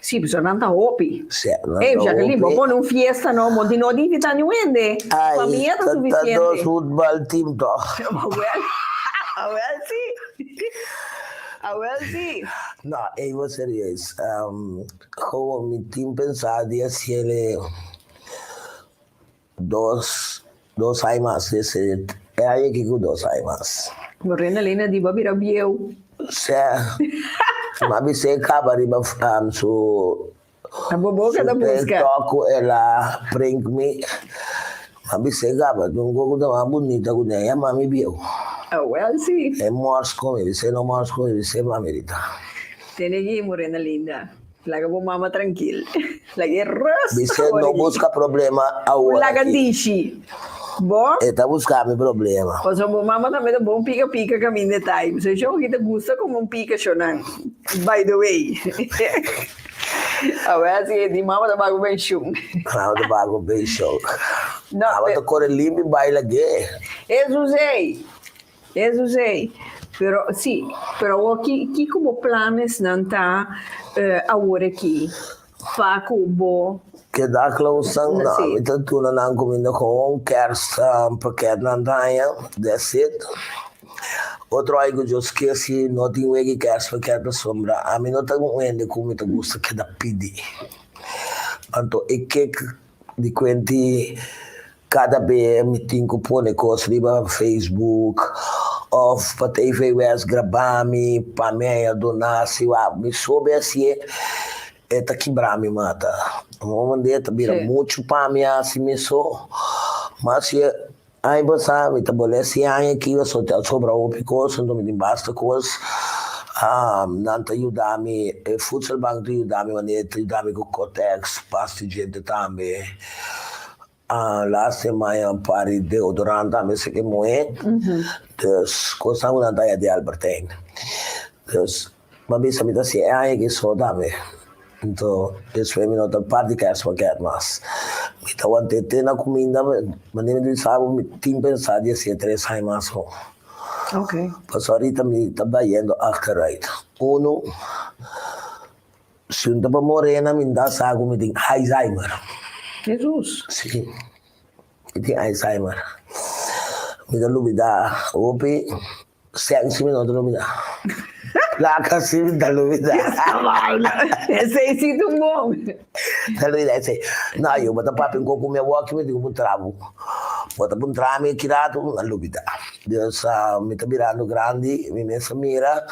Sì, bisogna andare a Opi. E Jacqueline, poi non fiesta, no, mo di no di vita niente. Famiglia è sufficiente. Tanto football team to. Well, sì. No, eu vou serious. Como mi team pensava de ser dos anos mais desse. É aí que com 2 anos mais. Morena Lena di Babi Rabieu. Ma mi sei acaba di su a boboca da busca. Toco ela bring me. Ma mi sei acaba non go da uma bonita com ela, ma mi biu. Well, sì. É morse come, se não morse come, se ma merita. Tiene aqui, morena linda. Laga bo mama tranquila. Laga rosa. Você não busca problema agora. Laga dici. Bom? Está buscando problema. Pois a mama também é bom pica caminho de time. Você já ouviu gosta como pica chonan. By the way. Agora assim, de mama da bago bem chum. Não, da bago bem chum. Não, mas a cor limpa baila gay. Usei. Pero sì, però chi come planes non sta agora aqui. Fa cubo. Que dá clousão, não. Então, tu não comendo com pakket na danha, that's it. Outro aí que eu esqueci, não tenho que pakket para sombra. A mim não tem um como eu gosto que dá pedir. Então, e que de quanti cada vez me tenho que pôr coisas no Facebook, ou para TV West gravar-me, para mim, donar-se, me soube assim. Eta quebrar me mata. Momento vira muito para mim assim me só. Mas se aí você me estabelece aí que eu só sobra o picoso, então me basta coisa. Não te ajudar me, futsal banco te ajudar me, maneira te ajudar me com Cotex, pasta de gente também. Lá semana pare deodorante também se que moe. Dus coisa não dá de Albertine. Dus mas bisa me dá se aí que só dá me. Então, isso é minha outra parte que é só que é mais. Então, até ter na comida, mas nem me sabe, me tinha pensado em ser 3 anos mais. Ok. Mas ahorita me estava indo achteruit. Uno, se eu estava morena, me dá saco, me tem Alzheimer. Jesus. Sim, me tem Alzheimer. Me dá lubida, opi, 6 minutos lubida. La casi me dá lubida. Esse aí sim tão bom. Dá lubida, esse. Não, eu boto papo em coco, meu walk, me digo um travo. Bota um tramo e tirado, dá lubida. Deus me está virando grande, me mesa mira.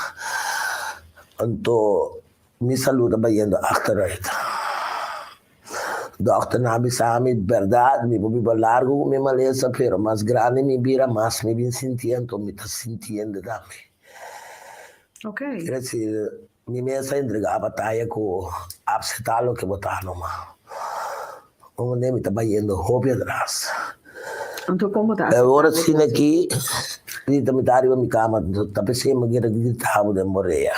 Então, me saluda bem achteruit. Dokter nabi sami verdade, me vou viver largo, me maleza, pero mais grande me vira mais, me vem sentindo, me está sentindo também. Ok. Quer dizer, me mesa entregar a batalha com absetalo que botar numa. O me está indo roupa atrás. Então como tá? Agora sim aqui, ele me está arriba minha cama, está pensando que era gritado de morrer.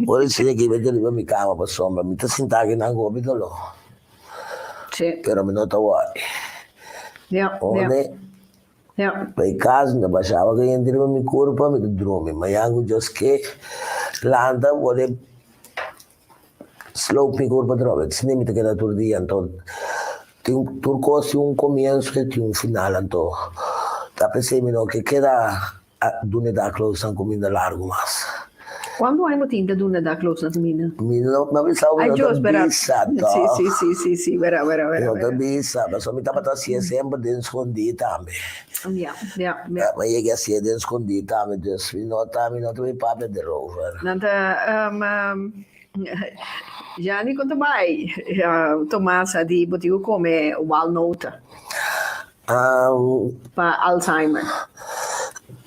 Agora sim aqui, vai arriba minha cama para sombra, me está sentado aqui na roupa do lo. Sim. Pero me não está worry. Bij casa, na baixava que entre meu corpo, me dorme. Mas algo just que landa, vou slope mi curva droga, se nem me te queda todo dia, então tem turcos tem começo e tem final, então tá pensando no que queda dune da close ang comida largo mas. Quando hai motivo da duna da close na tumina? Ma pensavo che non bisa, Sì, vera. non bisa, ma mi tava assim sempre dentro escondida, Ja. ma io che assim dentro escondida, mi dice, mi nota mi papo de rover. Nanta, já nem conta mais. Tomás di botigo come walnut para Alzheimer.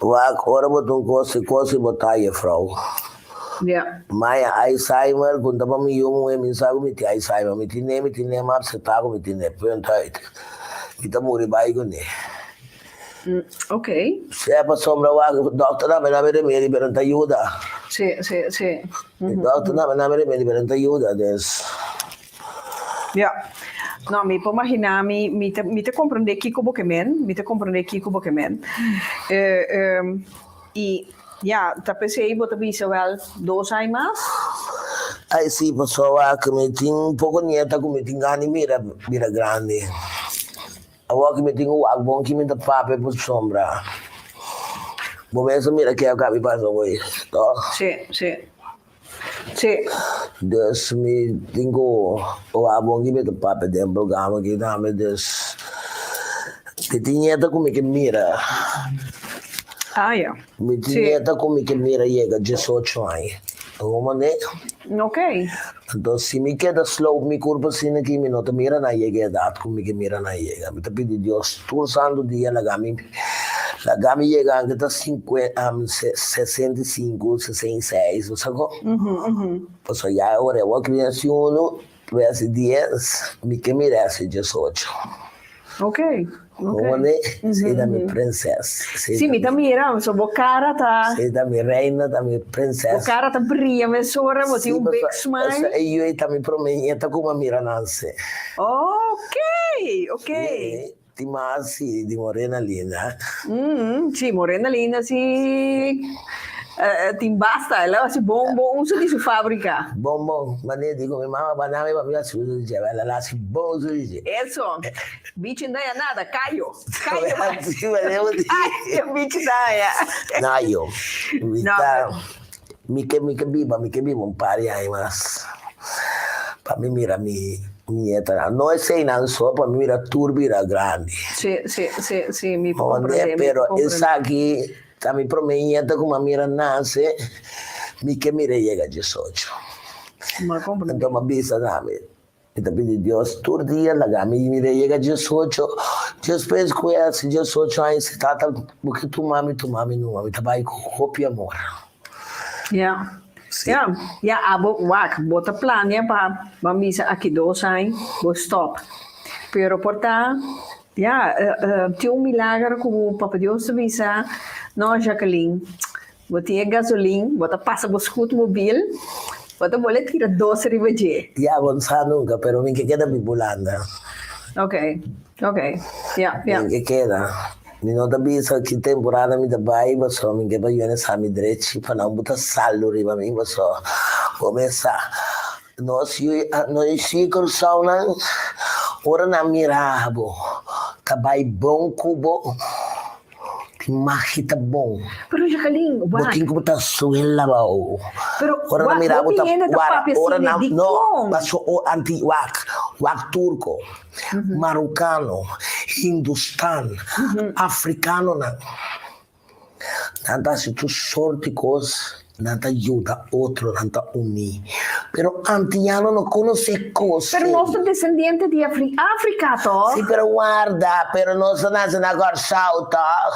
Ora botou coisa botar aí, frau. Ja. Mas Alzheimer, quando tava me me sabe me tem Alzheimer, me tinha mas se tá com me tinha, pronto aí. Me tá morri bai com né. Ok. Se é para sombra o doutor na me remedi per te aiuta. Sì. Il doctor na me remedi per te aiuta adesso. Ja. No, mi può immaginare, mi te comprende chi cubo che men. E ja, tá pensei bota bisa wel 2 anos mais. Aí sim, pessoal, que me tinha pouco nieta, que me tinha ani mira grande. Agora que me tinha o bom que me dá papo por sombra. Bom, mesmo mira que eu acabei passando hoje, tá? Sì. Dus me tenho o bom que me dá papo dentro do programa que dá me des. Que tinha nieta como que mira. Ah, ja. Me tinha nieta como que mira chega 18 anos. Como né? Ok. Então, se me queda slow, me curva assim aqui, me nota mira na chega idade, como que mira na chega. Me tá pedindo Deus, torçando dia, la gami chega anche da 65, 66, sacou? Posso já agora eu criança uno, verso 10, me que merece 18. Ok. Como né? Sei da minha princesa. Sì, mi mira, so cara tá. Sei da minha reina, da minha princesa. Cara tá brilha, mesora, você um big smile. E eu também prometo como mira nasce. Ok. Ti massi di Morena Lina. Sì, Morena Lina sì. Ti basta, ela si bom uso di su fabbrica. Bom, ma ne dico, mia mamma banale, ma mia si diceva, la si bom uso dice. Eso, bici não é nada, Caio. Sì, volevo dire. Bici daia. Naio. Mica vivo un pari ai mas. Pa mi mira mi nieta. No è sei non so, pa mi mira turbi era grandi. Sì, mi può comprendere. Però esa che mi promette come mira nasce, mica mira llega a 18. Ma comprendo. Então, ma bisa dame. E te pedi Deus, todo dia, la gami mira llega a 18. Depois que é 18 anos, se trata, porque tu mami não, mami tá vai com amor. Ja. Ja, aber wak, bota plan ya pa mamisa aqui 2 anos, vou stop. Pero portar, tinha milagre como o Papa Deus te visa, não, Jacqueline, vou ter gasolina, bota passa o escudo móvel, bota boleh tira 12 ribaje. Ya, bonsa nunca, pero minha queda bibulanda. Ok, ja. Minha queda. Mi non capisco che temporada mi da bai, ma so mi che poi sa mi drecci, fa non butta sallo riva mi, ma so come sa. No si col sauna, ora na mirabo, bai bom cubo, ti mahita bom. Pero Jacqueline, botin como tá suela bao. Pero ora na mirabo tá ora na no, ma so anti wak turco. Marocano, Hindustan, africano, nada se tu sorti cose, nada aiuta outro, nada uni. Pero antiano non conosce cose. Pero nostro descendiente di Africa, to? Sì, però guarda, però non sono na gorsauta.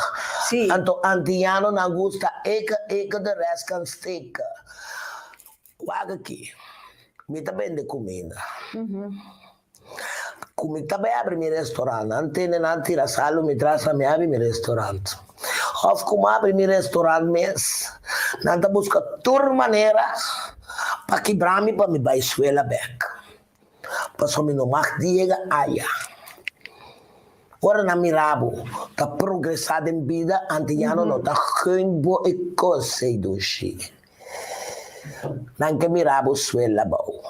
Sì. Anto antiano non gusta eka de rescan stick. Guarda aqui, mi ta bende comida. Come tabe apri mi ristorante, antenne nanti la salo mi trasa mi apri mi ristorante. Of come apri mi ristorante mes, nanta busca tur manera pa ki brami pa mi bai suela back. Pa so mi no mak diega aya. Ora na mirabo, ta progressado in vida, antiano no ta geen bo e cose dushi. Nanke mirabo suela bau.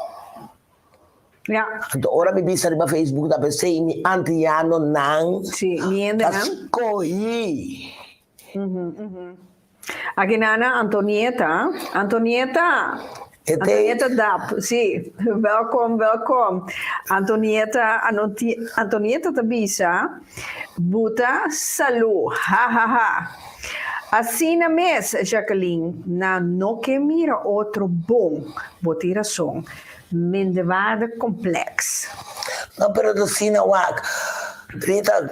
Ja. Então, ora me bisa riba Facebook da pensei mi antiano nang. Sì, niente, Ascohi. Aqui nana Antonieta. Antonieta Dap, sì, welkom. Antonieta Tabisa, buta salu, ha. Assim mes, Jacqueline, na no que mira outro bom, botiração, minderwaarde complex. Não, pero assim na wak. Rita,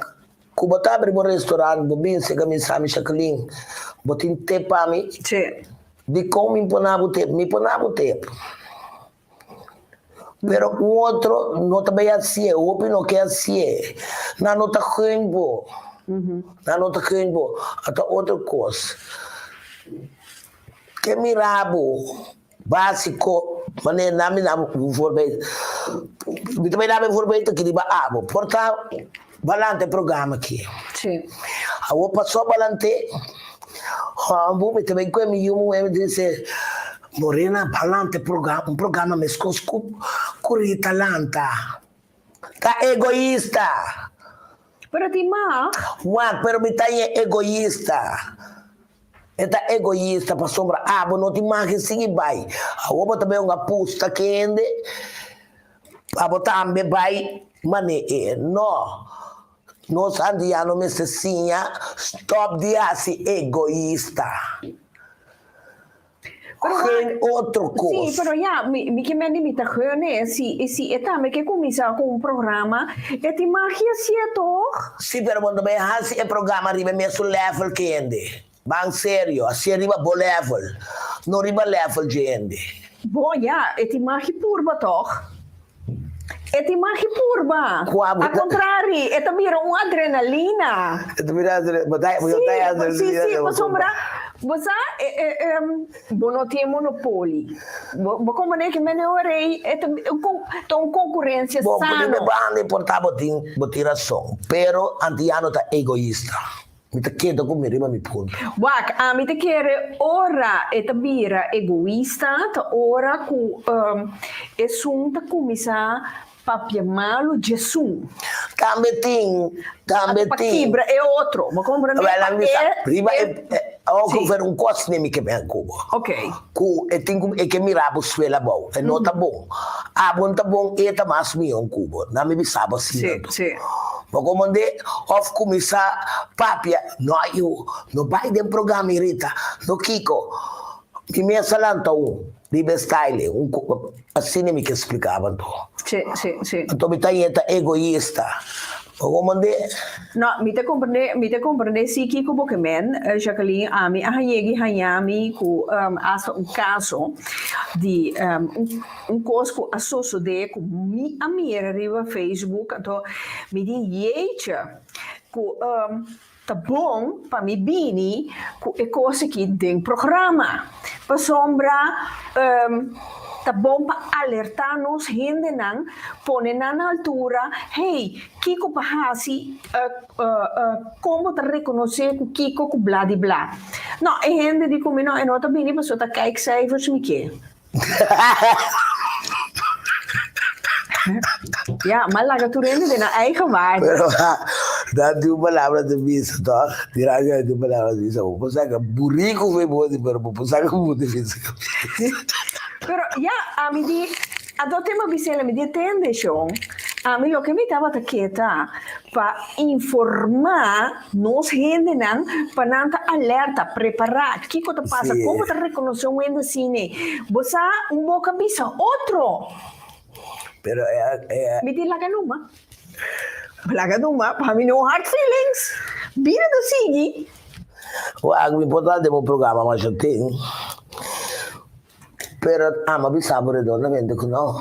kubota abri mo restaurant, bobin se kami sami Jacqueline, botin te pa mi. Sì. Di como me ponava o tempo. Pero o outro não também é assim, o outro não quer assim. Não está ruim, não está ruim, até outra coisa. Que mirabo básico, mas não me dá forbeito. Me também dá forbeito que diba abo. Portanto, balante programa aqui. Sim. A o passou balante. Me também com me disse Morena balante programa, programa me scosco curita lanta. Tá egoísta. Pero ti ma? Pero me tá egoísta. Eta egoísta para sombra. Não te marque seguir vai. A oba também uma pusta que ende. A botar me vai mane no. Nós andiamo messecinha, stop de assim egoísta. Geen outro coisa. Sim, pero ja, mi que me limita né? Se eta me que começar com um programa, é de magia se é toch? Sim, pero quando me hasi é programa riba mesmo level que ende. Bang sério, assim riba bo level. Não riba level de ende. Bom, ja, é de magia purba toch? É de magia purba. Ao contrário, é também uma adrenalina. É também adrenalina. Sim, mas sombra, você não tem monopólio. Como é que me orei, é uma concorrência sana. Bom, porque me importar botar razão, pero antiano tá egoísta. Me te quedo com riba mi ponto. Wak, me te quer ora é também egoísta, ora com é sunta começar papia malo Jesus. Também Quebra é outro, mas compreende? Riba ao ver um costo nem me que bem cubo. Ok. Cu é que mirabo suela bom, é não tá bom. Bom tá bom e tá mais um cubo. Não me bisaba assim. Sim. Mas como ande of começar papia, no vai de programa Rita, no Kiko. Que me salanta Riba style, assim nem me que explicavam to. Sim. Então me tá egoísta. Como ande? Não, me te compreender se que como que Jacqueline, me hanhami com caso de coisa associo de com a minha riba Facebook, então me di com tá bom para me bini com é coisa que tem programa para sombra tá bom para alertar nos gente não pôr na altura hey Kiko Pahasi como te reconhecer que Kiko com blá de blá não é gente de como não é nota bem para só tá kijkcijfers me que ja, maar laat het erin in de eigen waarde. Dat doe palavra de vista, toch? Die raja de palavra de vista. Vou sacar burrico foi bom de verbo, vou sacar muito difícil. Pero ja, mi di a tema bisela mi di tende show. Mi lo que me estaba quieta para informar nos gente nan para nanta alerta, preparar, que te passa, como te reconocer um ende cine. Você boca bisa outro. Pero me di laganuma. Laganuma, para mim no hard feelings. Bira do sigi. O importante é o programa, mas eu tenho. Pero ama bisabo redondamente que não.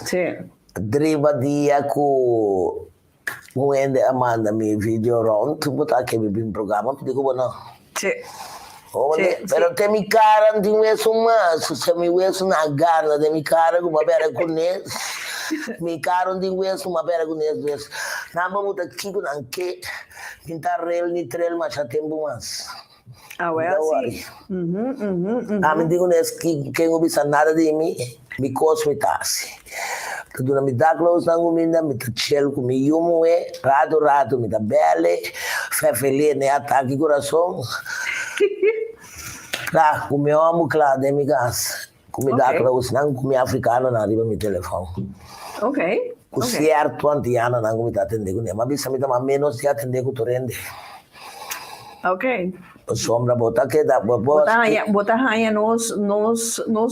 Sim. Driva dia com o ende amanda mi video round, tu botar que me um programa, digo não. Sim. Pero te mi cara de isso mais, se me isso na garra de mi cara com uma bela conhece. Mi cara de isso uma bela conhece. Na vamos dar kiko nan que pintar rel ni trel mas já tempo mais. Sim. Me digo que não bisa nada de mim, me cosme tasse. Kaduna mi da close na comida, mi ta chill com mi yumwe, rato mi ta belle, fefele ne ataque coração. Lá, com meu amo claro de mi gas. Com mi da close na com mi africano na riba mi telefone. Ok. Com certo antiano na com mi ta atender com ma bisa mi ta ma menos de atender com torrente. Ok. Sombra bota que da Bota hanya nos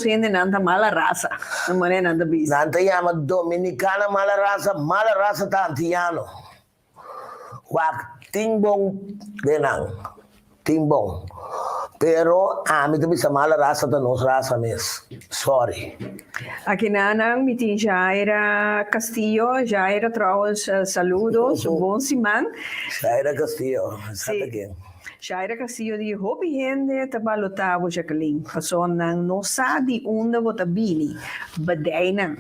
gente nanta mala raça. Não é nada bis. Nanta yama dominicana mala raça ta antiano. Wak timbong denang. Timbong. Pero mi ta bisa mala raça ta nos raça mes. Sorry. Aqui nanang mitin Jaira Castillo, Jaira trouwens saludos, bom siman. Jaira Castillo, sabe quem? Jaira Castillo di hobby gente tabalotavo Jacqueline. Personang no sa di unda votabili. Badainan.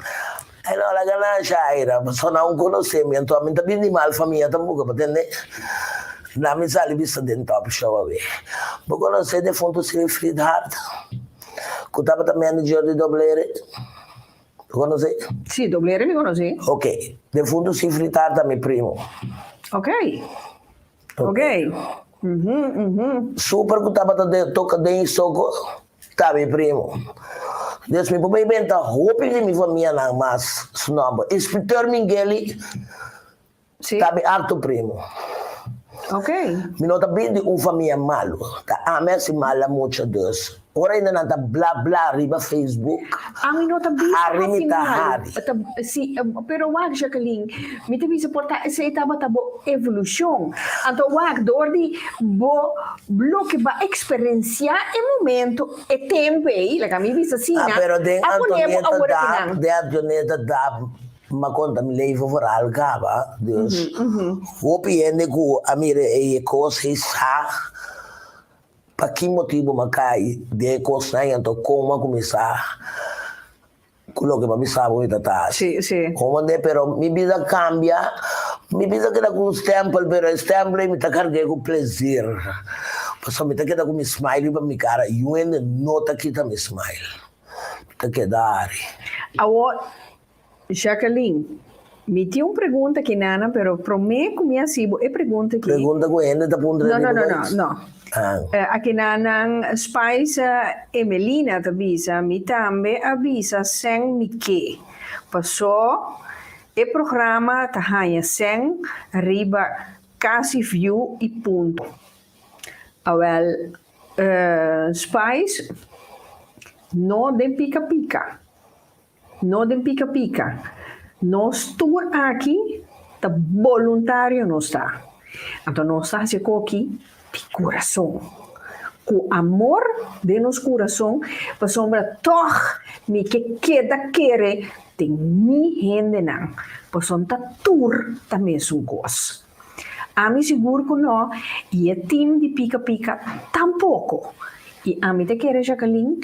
Allora la Jaira, sono un conoscimento, mi tabi di mal famiglia tambuca, patente. Na mi sali vista dentro top show ave. Bo conosce de fonte si Friedhart. Kutaba da manager di Doblere. Conosce? Sì, Doblere mi conosci? Ok, de fonte si Friedhart mi primo. Ok. Super kutaba da toca de soko. Tá mi primo. Dus mi pobai benta hopi di mi famiglia na mas snob. Inspector Mingeli. Sì. Tá mi alto primo. Ok. Mi nota bene un famiglia malo. A me si mala mucho dus. Ora ainda nada bla bla riba Facebook. Mi nota bene. Hari hari. Sì, però wag Jacqueline, mi te bisa porta se taba tabo evolução. Então wag door di bo bloque ba experiencia e momento e tempo e la mi bisa sina. Però de Antonieta da ma conta mi lei favoral gaba dus. Hopi ene ku amire e cose sa. Per che motivo magari di cosa io come cominciare quello che mi sa voi da sì. come però mi bisogna cambia mi bisogna che da con stampo però stampo mi ta carga con piacere posso mi ta che da con mi smile per mi cara io nota che da mi smile ta che dare Jacqueline, mi ti un pergunta che nana però pro me come asibo e pergunta che quella da punto no. Aqui nanang Spice Emelina tabisa mi tambe avisa sen mi que passou e programa tahanya sen riba casi view e ponto. Awel Spice no den pica nós tour aqui tá voluntário não está então nós está se aqui de coração com amor de nosso coração para sombra toch me que queda querer tem mi gente não para sombra tour também são coisas a mim seguro que não e a team de pica tampouco e a mim te querer Jacqueline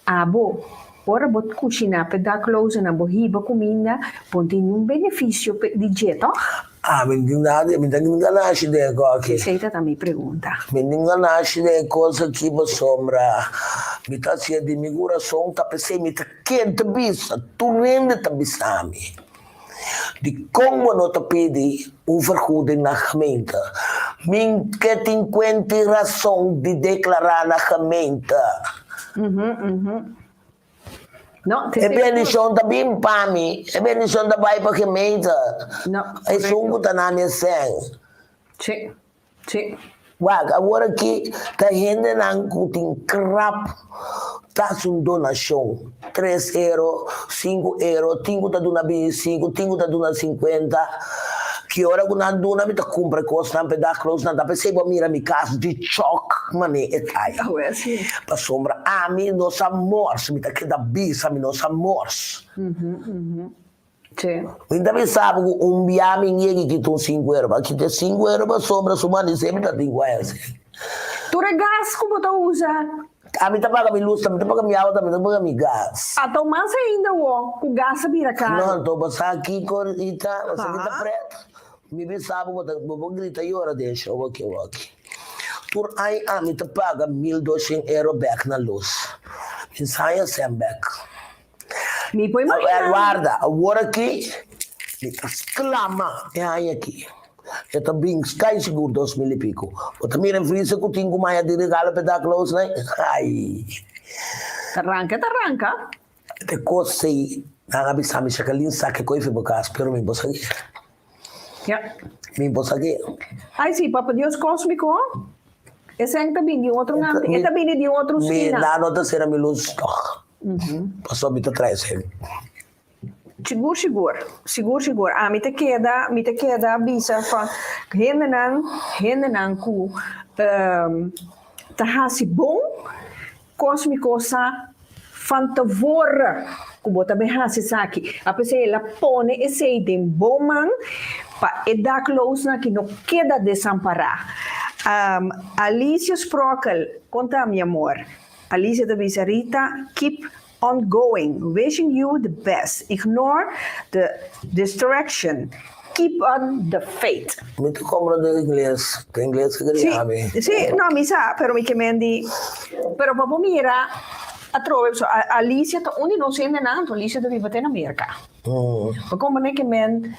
abo ora bot cucina per da close na bohiba comida ponti un beneficio di dieta. Mi nasce delle cose. Sei stata mi pregunta. Mi nasce delle cose che mi sembra. Mi sta sia di mi cura sono per se mi sta chiede bisa, tu rende ta bisami. Di come non ti pedi un vergoeding na gemeente. Min che ti inquenti razón di declarare na gemeente. No, e bene sono da bim pami, e bene sono da vai per gemeente. No. E sono da na mia sen. Sì. Guarda, agora que tá gente não tem crap, tá com donação, 3 euro, 5 euro, tingo tá dona 25, tingo tá dona 50, que hora que não dona me tá compra coisa, não pedar close, não dá para ser bom mira mi casa de choque, mané é cai. Para sombra, mim nós amores, me tá que da bisa, me nós amores. Sì. Ainda me sabe um biame ninguém que tem 5 euro, aqui tem 5 euro para sombra, sumando sempre tá 50. Tu regas como tu usa? A mim tá paga mi luz, também tá paga mi água, também tá paga mi gás. A tua massa ainda o gás vira caro. Não, tô passando aqui com ita, você que tá preto. Me sabe, vou gritar e hora deixa, eu aqui. Tur ai a mim tá paga 1.200 euro back na luz. Me saia sem back. Mi puoi immaginare? Guarda, agora aqui, me exclama, é aí aqui. Eu também cai seguro 2.000 e pico. Eu também refriso que eu tenho mais de regalo para dar close, né? Ai. T'arranca. Te cosei, na abisar me chakalin sa que coi foi bocas, pero me bosa aqui. Ja. Me bosa aqui. Ai, sim, Papa Deus cósmico. Esse é também de outro nome. É também de outro Me esquina. dá nota será me luz. Passou me atrás, ele. Seguro. Me te queda bisa van hendenan ku tahasi bom cósmico sa fantavora kubota behasi saki. Apesar ela pone esse dem boman pa eda close na que não queda desamparar. Alicia Sprokel, conta mi amor. Alicia de Bizarrita, keep on going, wishing you the best. Ignore the distraction. Keep on the faith. Muito compreendo inglês. Tem inglês que queria me. Sì, no, mi sa, però mi chiedi, però proprio mira, a trove, so, Alicia, onde non si nanto, Alicia deve viver in America. Ma come ne che men,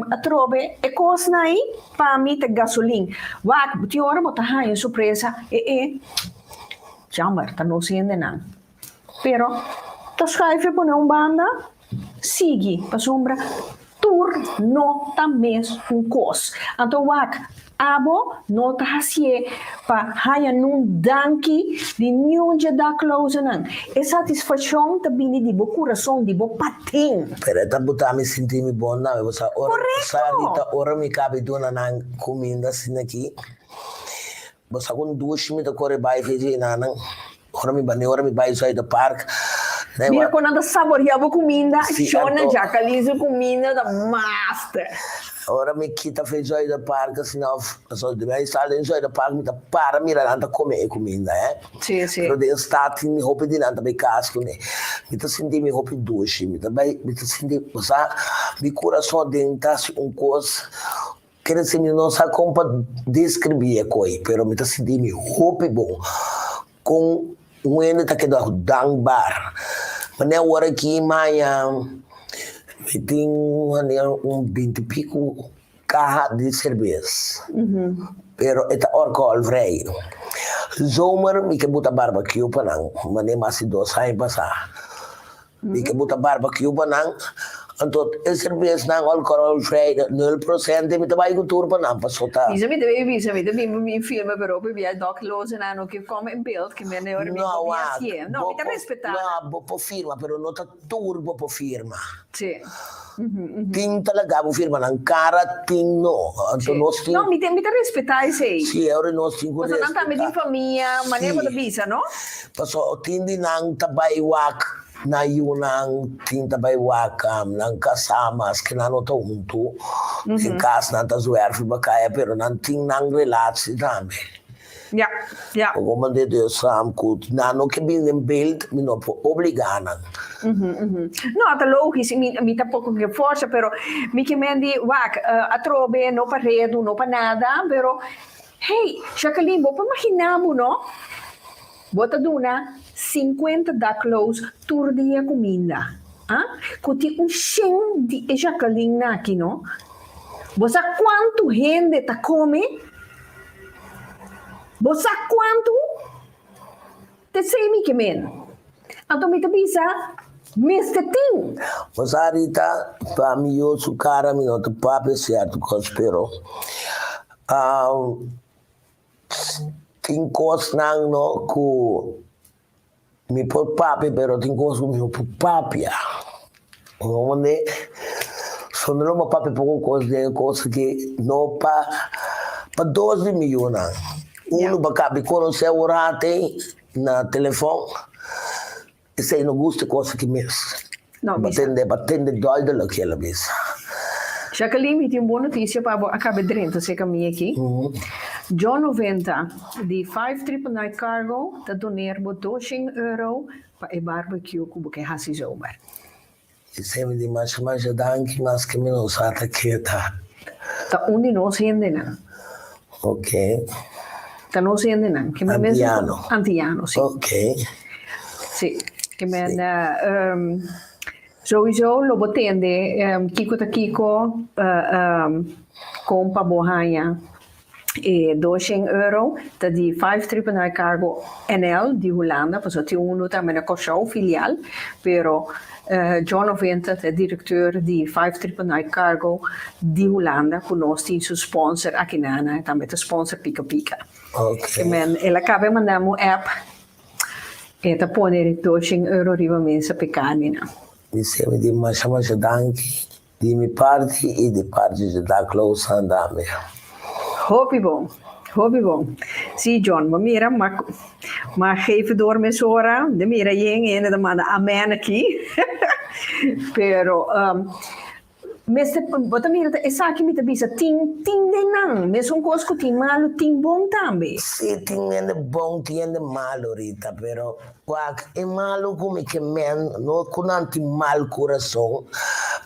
a trove, e cosa nai, pa mi te gasolina. Wak, ti ora mo ta hai sorpresa, jammer, ta non si nanto. Però, ta schrijven per een banda, sigi, pa sombra, tur nota mes un kos. Anto wak, abo nota hasie pa haya nun danki di nyunje da closenan. E satisfação também de bo coração, de bo patin. Pero tá botar me sentir me bom, não, você ora, sarita, ora me cabe dona na comida assim aqui. Você com duas me da corre vai fazer nada. Ora me vai sair do parque. Mira quando anda saboreava comida, chona já caliza comida da master. Ora me quita fez aí da parque, senão só de bem estar dentro da parque, me para mirar anda comer comida, Sim. Pero de estar em roupa de nada bem casco, né? Me tá sentindo roupa doce, me tá sentindo, sabe? Meu coração dentro coisa quer dizer, não sabe como para descrever a coisa, pero me tá sentindo roupa bom com ene tá quedando dangbar. Mas na hora que Maia tem 20 e pico carro de cerveja. Pero é álcool frei. Zomer me que botar barbecue para não, mas nem mais 2 anos passar. Me que botar barbecue para não. Então, a cerveja não álcool frei 0%, me vai com turbo não para soltar. Visa me mi filme però poi via doc lose nano che come in build che me ne ora mi assieme. No, mi te rispettare. No, po firma, però nota turbo po firma. Sì. Tin talaga po firma ng cara tin no. Anto nostri. No, mi te rispettare sei. Sì, ora nostri in cosa tanta mi di famiglia, ma ne vado visa, no? Paso tindi nang tabaywak na yunang tinta baywakam ng kasamas kinano unto in kas na tazuerfi bakaya pero nang ting nang relats dami. Ja. Como de Deus sam kut nano che bin in beeld mi no obliganan. No, è logico, mi ta poco che forza, però mi chiedi, wak, a trobe, no pa redo, no pa nada, però, hey, Jacqueline, po imaginamo, no? Bota duna 50 da close tour dia comida. Kuti un shen di Jacqueline aqui, no? Você quanto gente tá come? Você quanto? Te sei mi que men. Então me bisa Mr. Ting. Mas Rita, para mim, eu sou cara, me não te papo certo, conspiro. Tem coisas não que me pôr papo, pero tem coisas que me pôr papo. Onde só não me papo por coisa que não para 12 milhões. Uno cabe conhecer o rate na telefone. Isso aí não gosta de coisa que mesmo. Não, batende doido naquela vez. Jacqueline, mi tem uma boa notícia para acabei de renta, você caminha aqui. John 90, de 599 Cargo, está donando €200 para o barbecue que é assim zomer. Isso aí me diz mais danke, mas que me não sabe que tá. Tá onde não se entende. Ok. Tá não se entende. Que me Antiano, sì. Ok. Sì, che me Sowieso, lo botende, kiko ta kiko, kompa bohanya. E €200, dat die 5 cargo NL di Holanda, pues dat die uno também na Cochau filial, pero John Oventa, de directeur di 5 cargo di Holanda, conosce su sponsor aqui nana, também de sponsor Pica Pica. Okay. Men ela acaba mandando app e ta pone €200 riba mensa pecanina. Mi di masha danki, di mi parti e di parti da close andame. Hobby bom. Zie John, maar mira, maar geven door met Sora, de mira jeng en de man amen aqui. Pero Meste, bota mira, essa aqui me tabisa ting de nang, mesmo cosco ting malo, ting bom também. Sì, tiene bom, tiene malo, Rita, però è malo come che men, non con anti mal coração,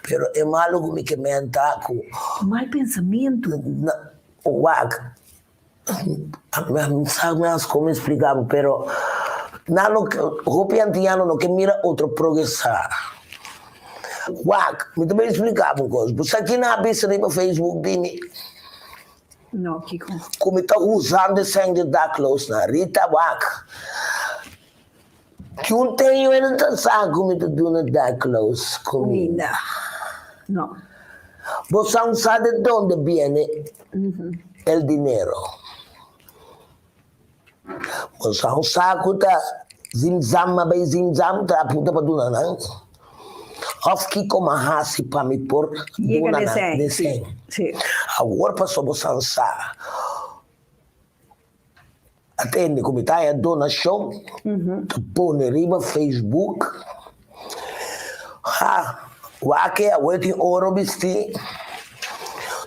però è malo come che men tá com mal pensamento. Non sabe come explicare, però hopi antiano non che mira outro progressar. Me também explicava uma coisa. Você aqui na abissa no Facebook, Bini? Não, Kiko. Como está usando sangue da close na Rita, que tenho ele não sabe como está dando da close comida. Não. Você não sabe de onde viene o dinheiro. Você não sabe que está zimzam, tá puta para donar, não? Of que como a hasi para me pôr dona desenho. Agora passou você ansar. Atende como está a dona show, tu põe riba Facebook. O que é o que ouro bisti.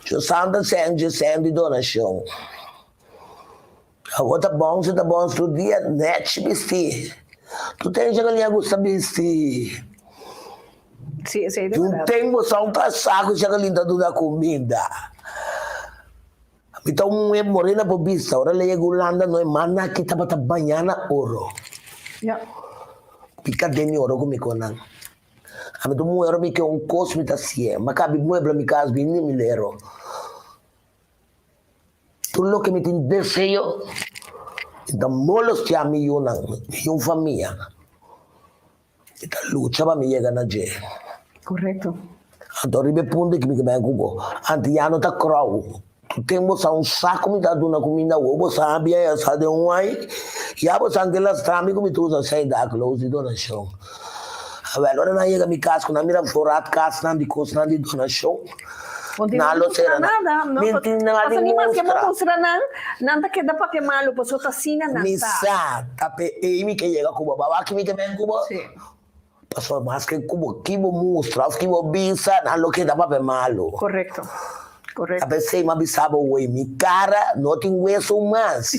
Eu sanda sendo dona show. Agora tá bom do dia net bisti. Tu tens já ali a gostar bisti. Sim, não tem moção para saco já linda da comida. Então é morena por vista, ora lei Holanda não é mana que tava banhando ouro. Pica de ouro comigo não. A mim tu muero me que cosmo tá assim, mas cabe mueble mi casa bem nem me lero. Tu lo que me tem desejo, então molos que a mim eu família. Então luta para me chegar na G. Correto. Então ribe punto que me vai cubo. Antiano tá crow. Tu temos um saco me dá dona comida ovo sabe aí sabe aí. E a você angelas trami como tu usa sai da close dona show. Agora na chega mi casco na mira forat cas na di costa di dona show. Na lo será nada, não. Passa nem mais que mostrar nada que dá para que malo, pois outra cena nada. Misa, tape e mi que chega cubo, baba que me que vem cubo. Sim. Passou mais que cubo, que vou mostrar, que vou bisa, não que dá para malo. Correto. A pessoa me avisava o mi cara, não tem hueso mais.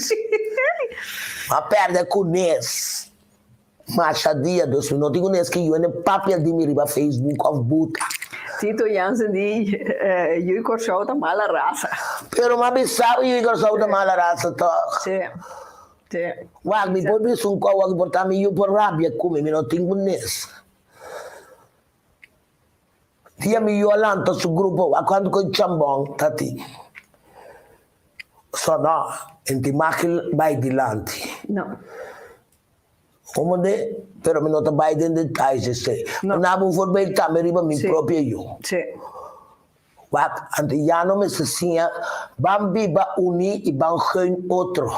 Mas perde com nesse. Mas a dia dos não tem nesse que eu nem papel de me riba Facebook of buta. Tito Jansen di Jui Corsau da mala raça. Pero ma avisava Jui Corsau da mala raça to. Sim. Wag mi pode ser com wag portar-me eu por rabia come me não tenho nesse. Dia mi eu alanta su grupo quando com chambong tati. Só não, enti makil vai dilante. Não. Como de, pero me não tá vai dentro de detalhes sei. Não vou for bem tá me riba mi própria eu. Sim. Wat antiano me se sinha bambi ba uni e ban geen outro.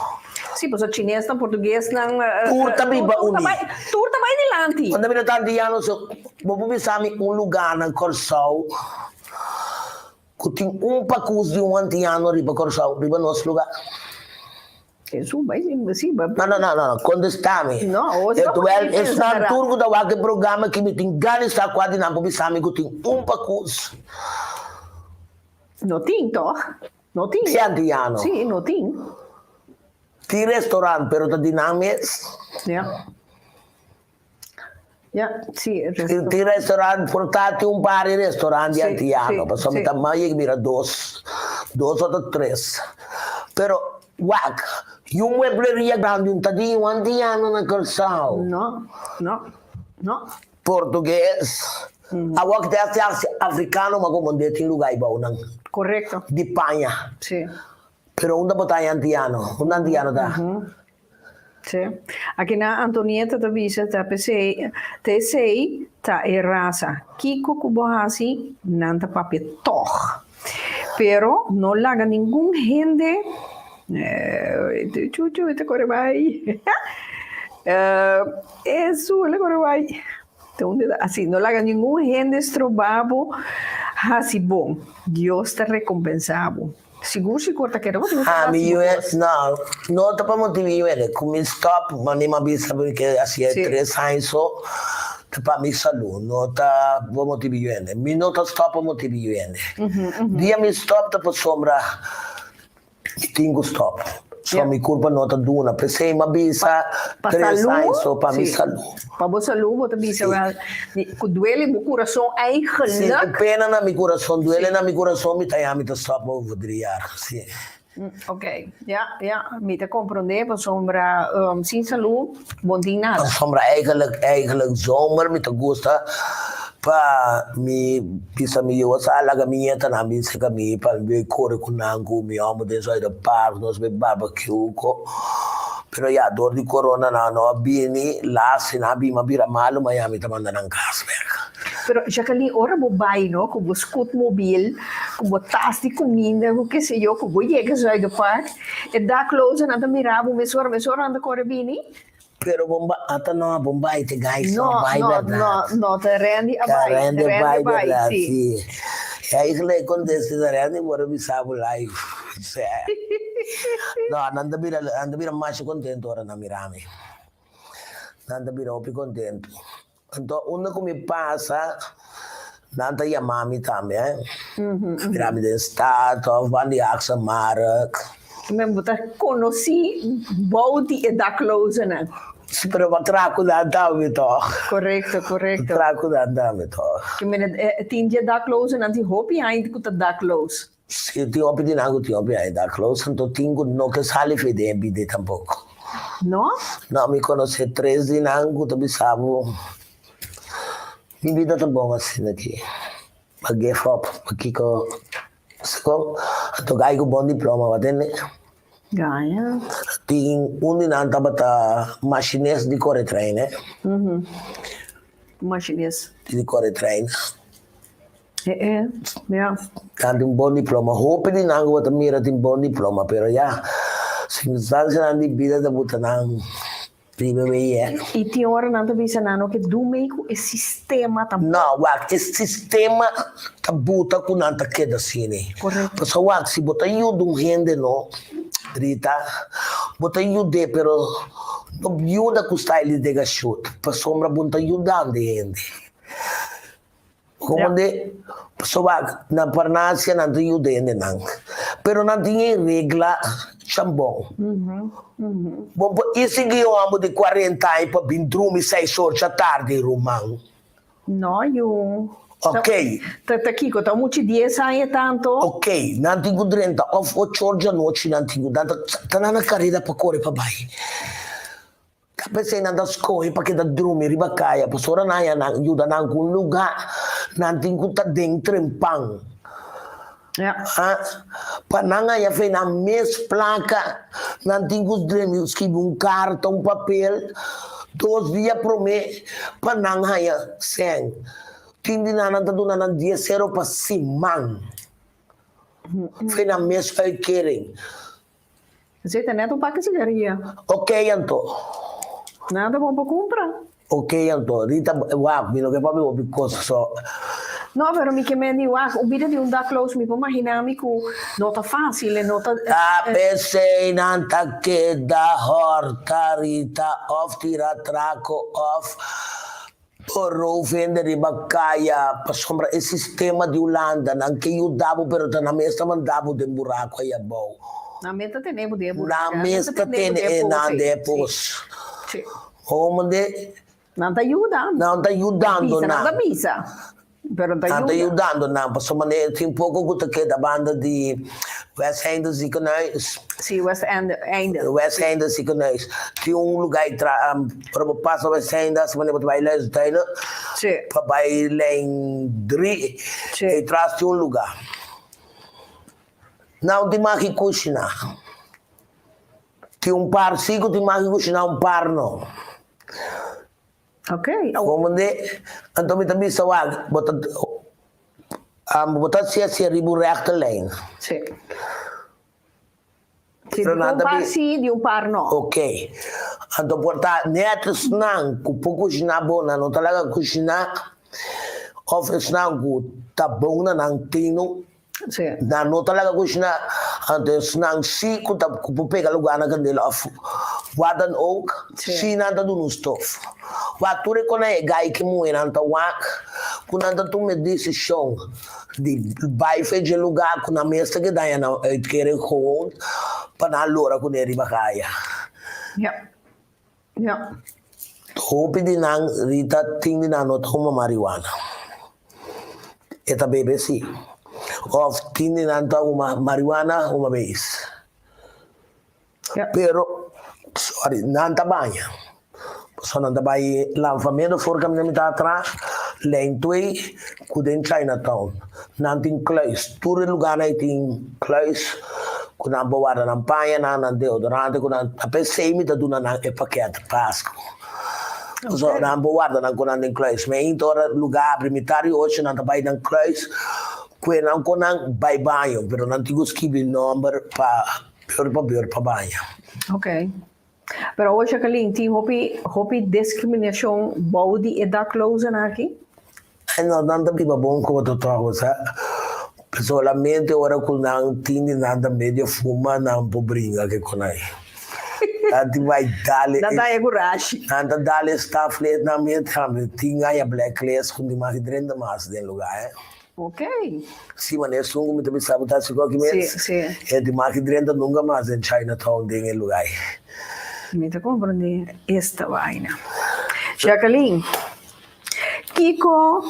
Sim, pois o chinês na português não. Turta bi ba uni. Turta vai dilante. Quando me tá antiano so, vou pensar lugar na Corsau. Que tem pacus de antiano riba Corsau, riba nosso lugar. Isso vai sim. Não, quando está me. Não, hoje é na turgo da waque programa que me tem gana está quase na poblação que tem pacus. Não tem, toch? Não tem. Sim, antiano. Sim, não tem. Tem restaurante, pero tá dinâmico. Sim. Tem restaurante portátil, par de restaurante antiano. Passou me tamanho que mira dois ou três. Pero wag, yung muebleria grande tadinho antiano na Corsau. Não. Português. Awak te aksi africano ma como de tin lugar bom não. Correcto. De panha. Sí. Pero unda botai antiano, un antiano da. Sí. Aqui na Antonieta da Visa, tá PC, TC, tá raça. Kiko kubohasi, nanta papi toch. Pero no laga ningún gente, chuchu, ite corre vai. Eso, le corre vai. Assim, no laga ningún gente estrobabo, assim, bom, Deus te recompensavo. Seguro se corta que era mi no, no te podemos dividir, come stop, ma ne ma bisa perché assim é 3 anos só, para mi saúde, não tá vamos dividir. Mi não tá stop vamos dividir. Dia mi stop tá por sombra, tenho stop. Só mi culpa não tá duna, pensei ma bisa 3 anos só para mi saúde. Para boa saúde, você bisa duele meu coração eigenlijk. Sim, pena na mi coração, duele na mi coração, mi tá mi tá stop over 3 jaar. Sim. Ok, ja, me te compreender, para sombra sin salud, bom dia nada. Sombra eigenlijk zomer, mi te gusta pa mi bisa mi yo salaga mi eta na mi se mi pa mi corre con nangu mi amo de so da park nos be barbecue ko. Pero ya dor di corona na no bini la sina bi ma bira malo ma ya mi ta manda nang kasberg. Pero Jacqueline, ora mo bai, no? Com o scootmobiel, com o tas de comida, o que sei eu, com o llegas uit de park. E da close na da mirabo, mesora anda corabini. Pero bomba ata no Bombay te guys no vai verdade. No, te rendi a bai. Rendi Bai, sì. E aí le contesti da rendi ora mi sabu live. No, anda bira mais contento ora na mirami. Anda bira opi contento. Então, onde come passa, nanta ia mami também, mirami de stato, vandi axa marak. Men moet conosci bouti e da close, né? Sì, però ma traco da andare toch. Correcto. Traco da andare toch. Que men tinge da close, nanti hopi ainda com da close. Sì, ti hopi di nango ti hopi da close, então tingo no che sali fede bide tampoco. No? No, mi conosce 3 di nango, tu bisavo. Mi vida tá bom assim aqui. Mas give up, aqui com to gai com bom diploma, vai ter, né? Ganha. Tem nanta bata machinês de core train, né? Machinês. De core train. Ja. Tem bom diploma. Hope di nango bata mira tem bom diploma, pero ya, circunstância na vida da buta nang. E tem hora nada bisa nano que do meio o sistema tá. Não, o sistema tá buta com nanta que da cine. Correto. Porque o se botar ajuda gente no, Rita, botar ajuda pero não ajuda com style de gashout. Para sombra botar ajudando gente. Como de pessoa na farmácia não tem ajuda gente não. Pero não tem regra chambon. Bom, isso que eu amo de 40 anos para vir dormir 6 horas à tarde, Romão. Não, eu. Ok. Tá aqui, que tá muito 10 anos tanto. Ok, não tenho 30, of 8 horas da noite, não tenho tanto. Tá na carreira para correr para baixo. Pensei na das correr para que da dormir, riba caia, para sora na ajuda na algum lugar, não tenho tá dentro em pão. Pananga ya fez na mesma placa, não tinha os dreams, escrevi carta, papel, 2 dias para mim, Pananga ya sem. Tindi na nada do na dia 0 para simang. Fez na mesma querem. Você tem neto para que cigaria? Ok, então. Nada bom para comprar. Ok, então. Rita, uau, me lo que papi o coisa só. No, pero mi que me digo, o vida de da close, mi può immaginarmi che non è facile, non è... Pensei nanta che da horta, Rita, of tira traco, of porro vendere baccaia, per sombra il sistema di Olanda, anche io davo per la messa mandavo del buraco a boh. Na meta tenevo de buraco. Na messa tenevo na depois. Sì. Onde Non ti aiuta? non ti aiutando na. Non bisa. Pero te Anda ayuda. ajudando, não. Passou maneira, tem um pouco que da banda de West End Ziekenhuis. Sí, West End. West End Ziekenhuis. Tem lugar para passar West End, se maneira para ir lá, Sí. para ir lá em 3, e traz de lugar. Não tem mais que cozinhar. Tem par, sigo, tem mais que cozinhar par, não. Ok. Como então me também só botar se ribu rechte lijn. Sí. Si di un par sì, di un par no. Ok. Então portar net snang, ku pouco bona, não talaga kushina. Of snang ku tabong na nang tino. Sí. Na no talaga kushina. Ante snang si ku tab ku pega lugar na candela of. Wadan ook, si nanta do no stof. Wat tu recone gai que muere anta wak, kunanta tu me decisão de vai fazer lugar com a mesa que daí na querer gewoon para a lora com ele bacaya. Ja. Ja. Hopi di nang rita ting di nang not huma marijuana. Eta bebe si. Of ting di nang ta huma marijuana huma beis. Pero sorry, nanta banha. Sono andato a l'anfamento fuori camminata atrás, lentui, in Chinatown. Nanti in Kluis, tutti i luoghi in Kluis, con una bovata, una paia, una deodorante, con una pesemi da una e pacchetto Pasco. So, una bovata con una in Kluis, ma in ora lugar primario oggi non da in Kluis, qui non con un bai bagno, però non ti scrivi il numero per bagno. Ok. Pero hoje Jacqueline, tem hopi discriminação body e daklozen aqui? Não, não tem pipa bom como tu troca, sabe? Pessoalmente, ora com não tinha nada meio fuma não pobrinha que com aí. Tanti vai dale. Nada é gurashi. Nada dale staff let na minha também tinha a blacklist com demais drenda mais den lugar, Ok. Sim, mas é sungo me também sabe tá se qualquer mês. Sim. É demais drenda nunca mais em Chinatown den lugar. Me te compreender esta vaina. Jacqueline, Kiko,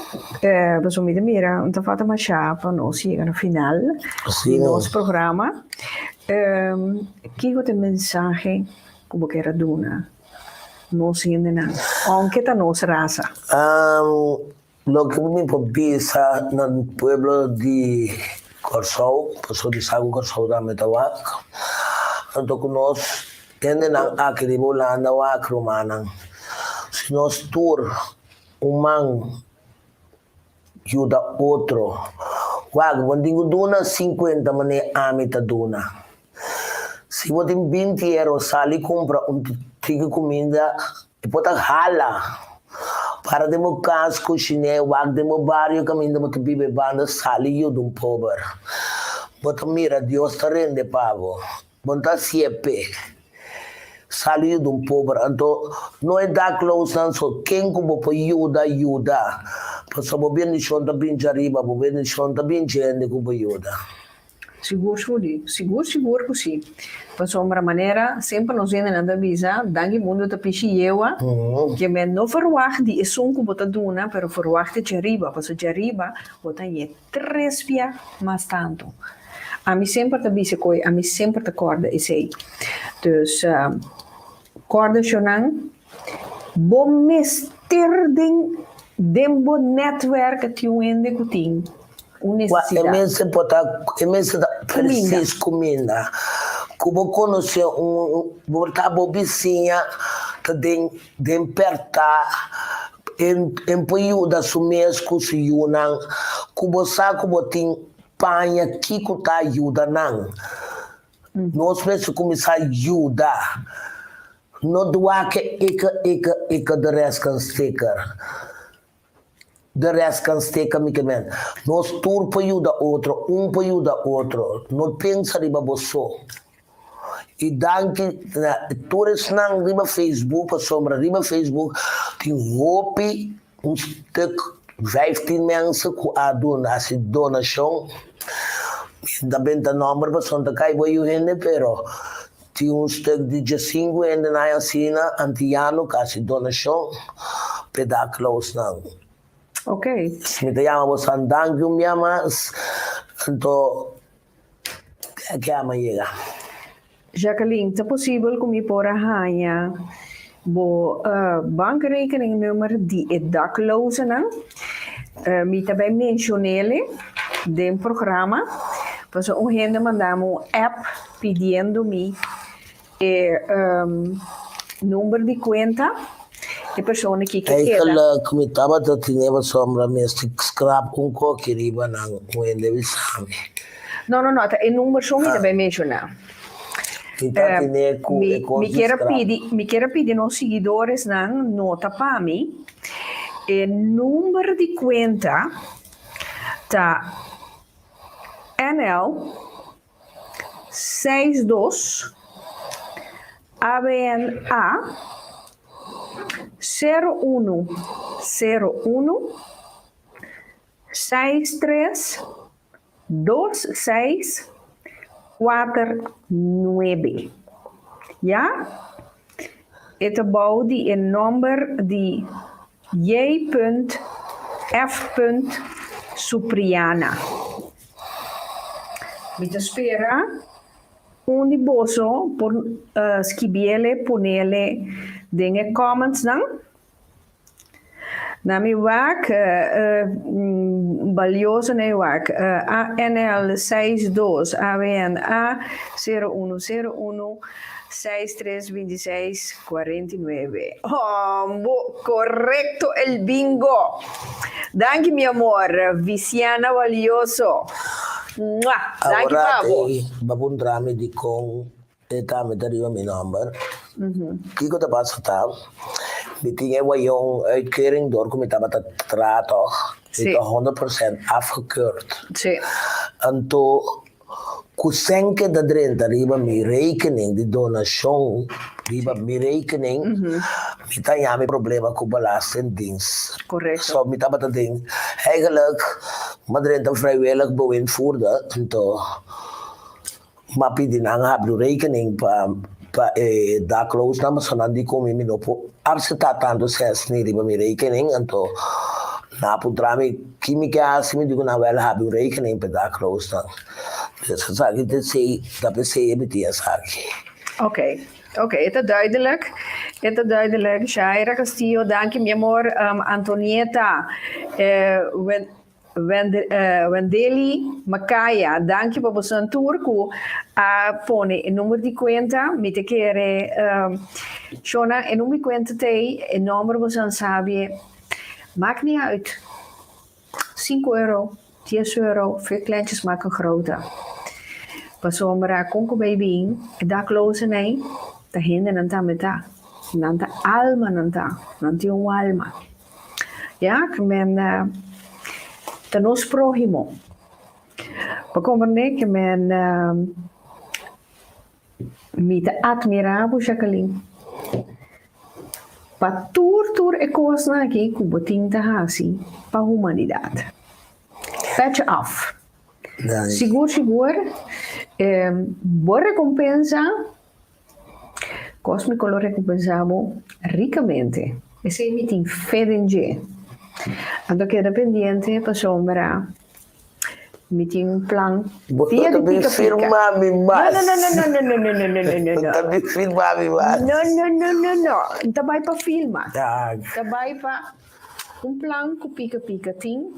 me mira, não está falta mais chapa, nós chegamos no final do nosso programa. Kiko tem mensagem como que era duna, nós ainda não, aunque está nossa raça. Lo que me popisa no pueblo de Corsou, pessoa de Sago Corsou da Metawak, então que nós tende nang akiri bolanda wa krumanang. Si nos tur umang yuda outro. Wag, bondingo duna 50 mane amita duna. Si botin 20 euros sali compra tiga comida e pota hala. Para demo casco chine, wag demo barrio caminho mo bibe banda sali yudum pobre. Bota mira Dios te rende pavo. Bonta siepe. Salir de pobre, então não é dar close não só quem como pode ajuda, porque o bem não está bem arriba, o bem não está bem gente como ajuda. Seguro que sim. Por uma maneira, sempre nos vem na visa, danke mundo te pichi ewa, que men não verwacht die is um como tá duna, pero verwacht de arriba, porque de arriba bota je 3 via mais tanto. A mim sempre te dice coi, a mim sempre te corda e sei. Dus corda chonang, bom mestir den bo netwerk que um ende kuting. É mesmo preciso comida. Como conhecer botar bobicinha que den perta em paio da sumesco se yunang, como saco botin panha que tá ajuda não. Nós precisamos começar a ajudar. Não doar que de resto can sticker. De resto can sticker me men. Nós tur para ajudar outro, para ajudar outro. Não pensa riba bosso. E danke, todos não riba Facebook, para sombra riba Facebook, tem hopi stuk 15 mensen que a dona assim donação. Também tá número para Santa Kai vai o rende, pero tinha stuk de 5 ainda na assina antiano quase donação pedaclos não. Okay. Mi chiamo Sant'Angelo, mi amas. Então, que amanhã? Jacqueline, é possível que me por arranha bo bankrekeningnummer die het daklozen me também mencionele de programa. Pues un gente mandamos app pidiendo-me número de conta de persona que queda. Eigenlijk, como estava a tinha sombra mesmo, scrap que riba na moeda de sami. No, o número só me também mencionar. Me quero pedir nos seguidores não nota para mim. O número de conta tá NL 62 ABNA 01 63 26 49. Ja? Het bouw die een nummer die J.F. Supriana. Met spera un di boso por scrivere ponele dingen comments dan. Na mi wak balioso ne wak ANL 62 AWNA 0101 6326 49. Oh, correcto el bingo. Danke mi amor, Visiana Valioso. Danke Pavo. Babun drami di kong etame arriva mi number. Kiko te passa tal. Meting we jong uitkering door kom met dat traat toch. Sì. 100% afgekeurd. Sì. En toen kusenke da drenta riba mi rekening di donation riba mi rekening mi tanya mi problema com belastingdienst. Correct. So mi taba dat ding eigenlijk madrenta vrijwillig beïnvoerde en toen mapi din ang hablo rekening pa dakloos na masanan di ko mi minopo absenta tanto ses ni riba mi rekening en toen na putrami kimika asimi di ko na wel hablo rekening pa dakloos na. Dus dat zeg ik, dat is CBT zaak. Oké, het is duidelijk. Shaira Castillo, dank je, mi amor. Antonieta, Wendeli Makaya, dank je por su turco. Pone el número de cuenta, mi te quiere. Shona, el número de cuenta te, el nombre vos sabe. Maakt niet uit. €5, €10, veel kleintjes maken groter. Pasomra konko baby, dakloze nee, ta hinde nanta meta, nanta alma nanta, nanti un alma. Ja, men ta nos prójimo. Pakomerne que men mita admirabo Jacqueline. Pa tur e kosna aqui kuboting tahasi pa humanidade. Patch off. Sigur. Boa recompensa. Cosmico lo recompensamos ricamente. Ese es mi fedenge. Ando queda pendiente para sombra. Mi un plan. Via di pica firma mi mas. No. Tabi firma mi mas. No. Tabay pa filma. Tabay pa un plan ku pica ting.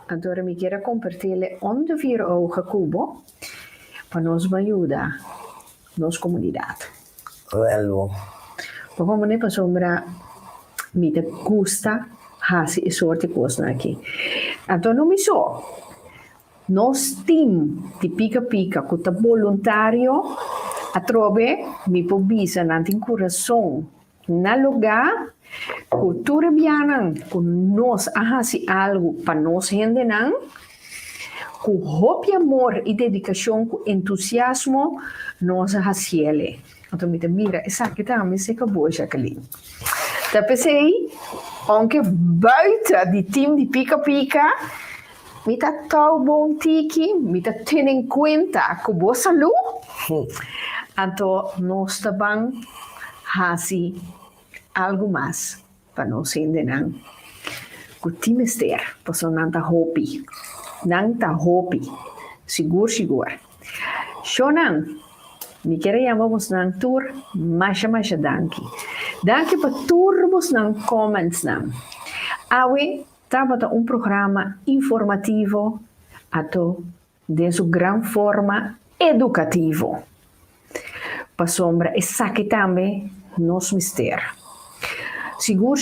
Allora mi quiero compartirle onder 4 ogen cubo para nos ayuda, nos comunidad. Bello. Porque como ne pasombra mi te gusta hasi e sorte cosas aquí. Allora non mi so. Nos team di pica cuta volontario a trove mi pobisa nanti in corazon na lugar cultura biana con nos hasi algo para nos gente nan con hope amor y dedicación con entusiasmo nos hasiele. Então me mira, essa que tá me seca boa Jacqueline. Tá pensei, anche buiten die team di pica me tá tão bom tiki, me tá tendo em conta com boa saúde. Então nós também hasi algo mais para nos endenar. Kuti mister, paso nanta hopi. Sigur. Shonan, mi kere llamamos nang tour, masha danki. Danki pa turbos nang comments nang. Awe, tabata un programa informativo ato de su gran forma educativo. Pa sombra e saque tambe nos mister. Sigur.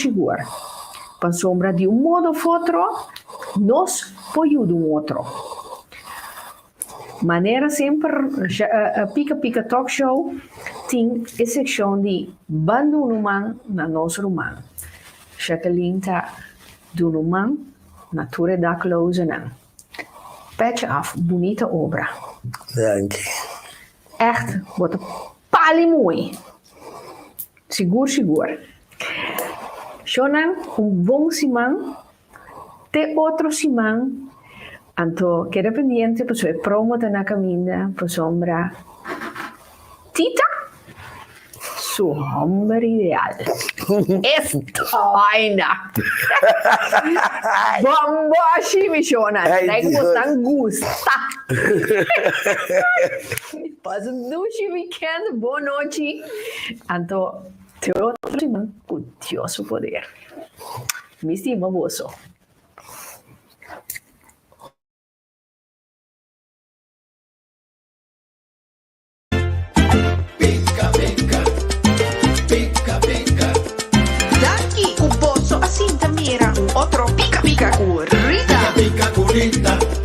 Pa sombra di un modo fotro, nos poiudu un outro. Maneira sempre pica talk show tem a seção de bando human na nosso roman. Chacalinta do human natura da close nan. Patch af, bonita obra. Dank je. Echt, wat pali mooi. Sigur. Shonan, bom simang, te outro simang, anto queda pendiente por su promo de na caminda, por sombra. Tita, su hombre ideal. Esta vaina. Bomboshi, mi Shonan. Tengo tan gusta. Passa um weekend, boa noite. Anto, te outro simang, curioso poder. Mi estima vosso. Danki, un pozo a Sintamira, otro pica currita. Pica currita.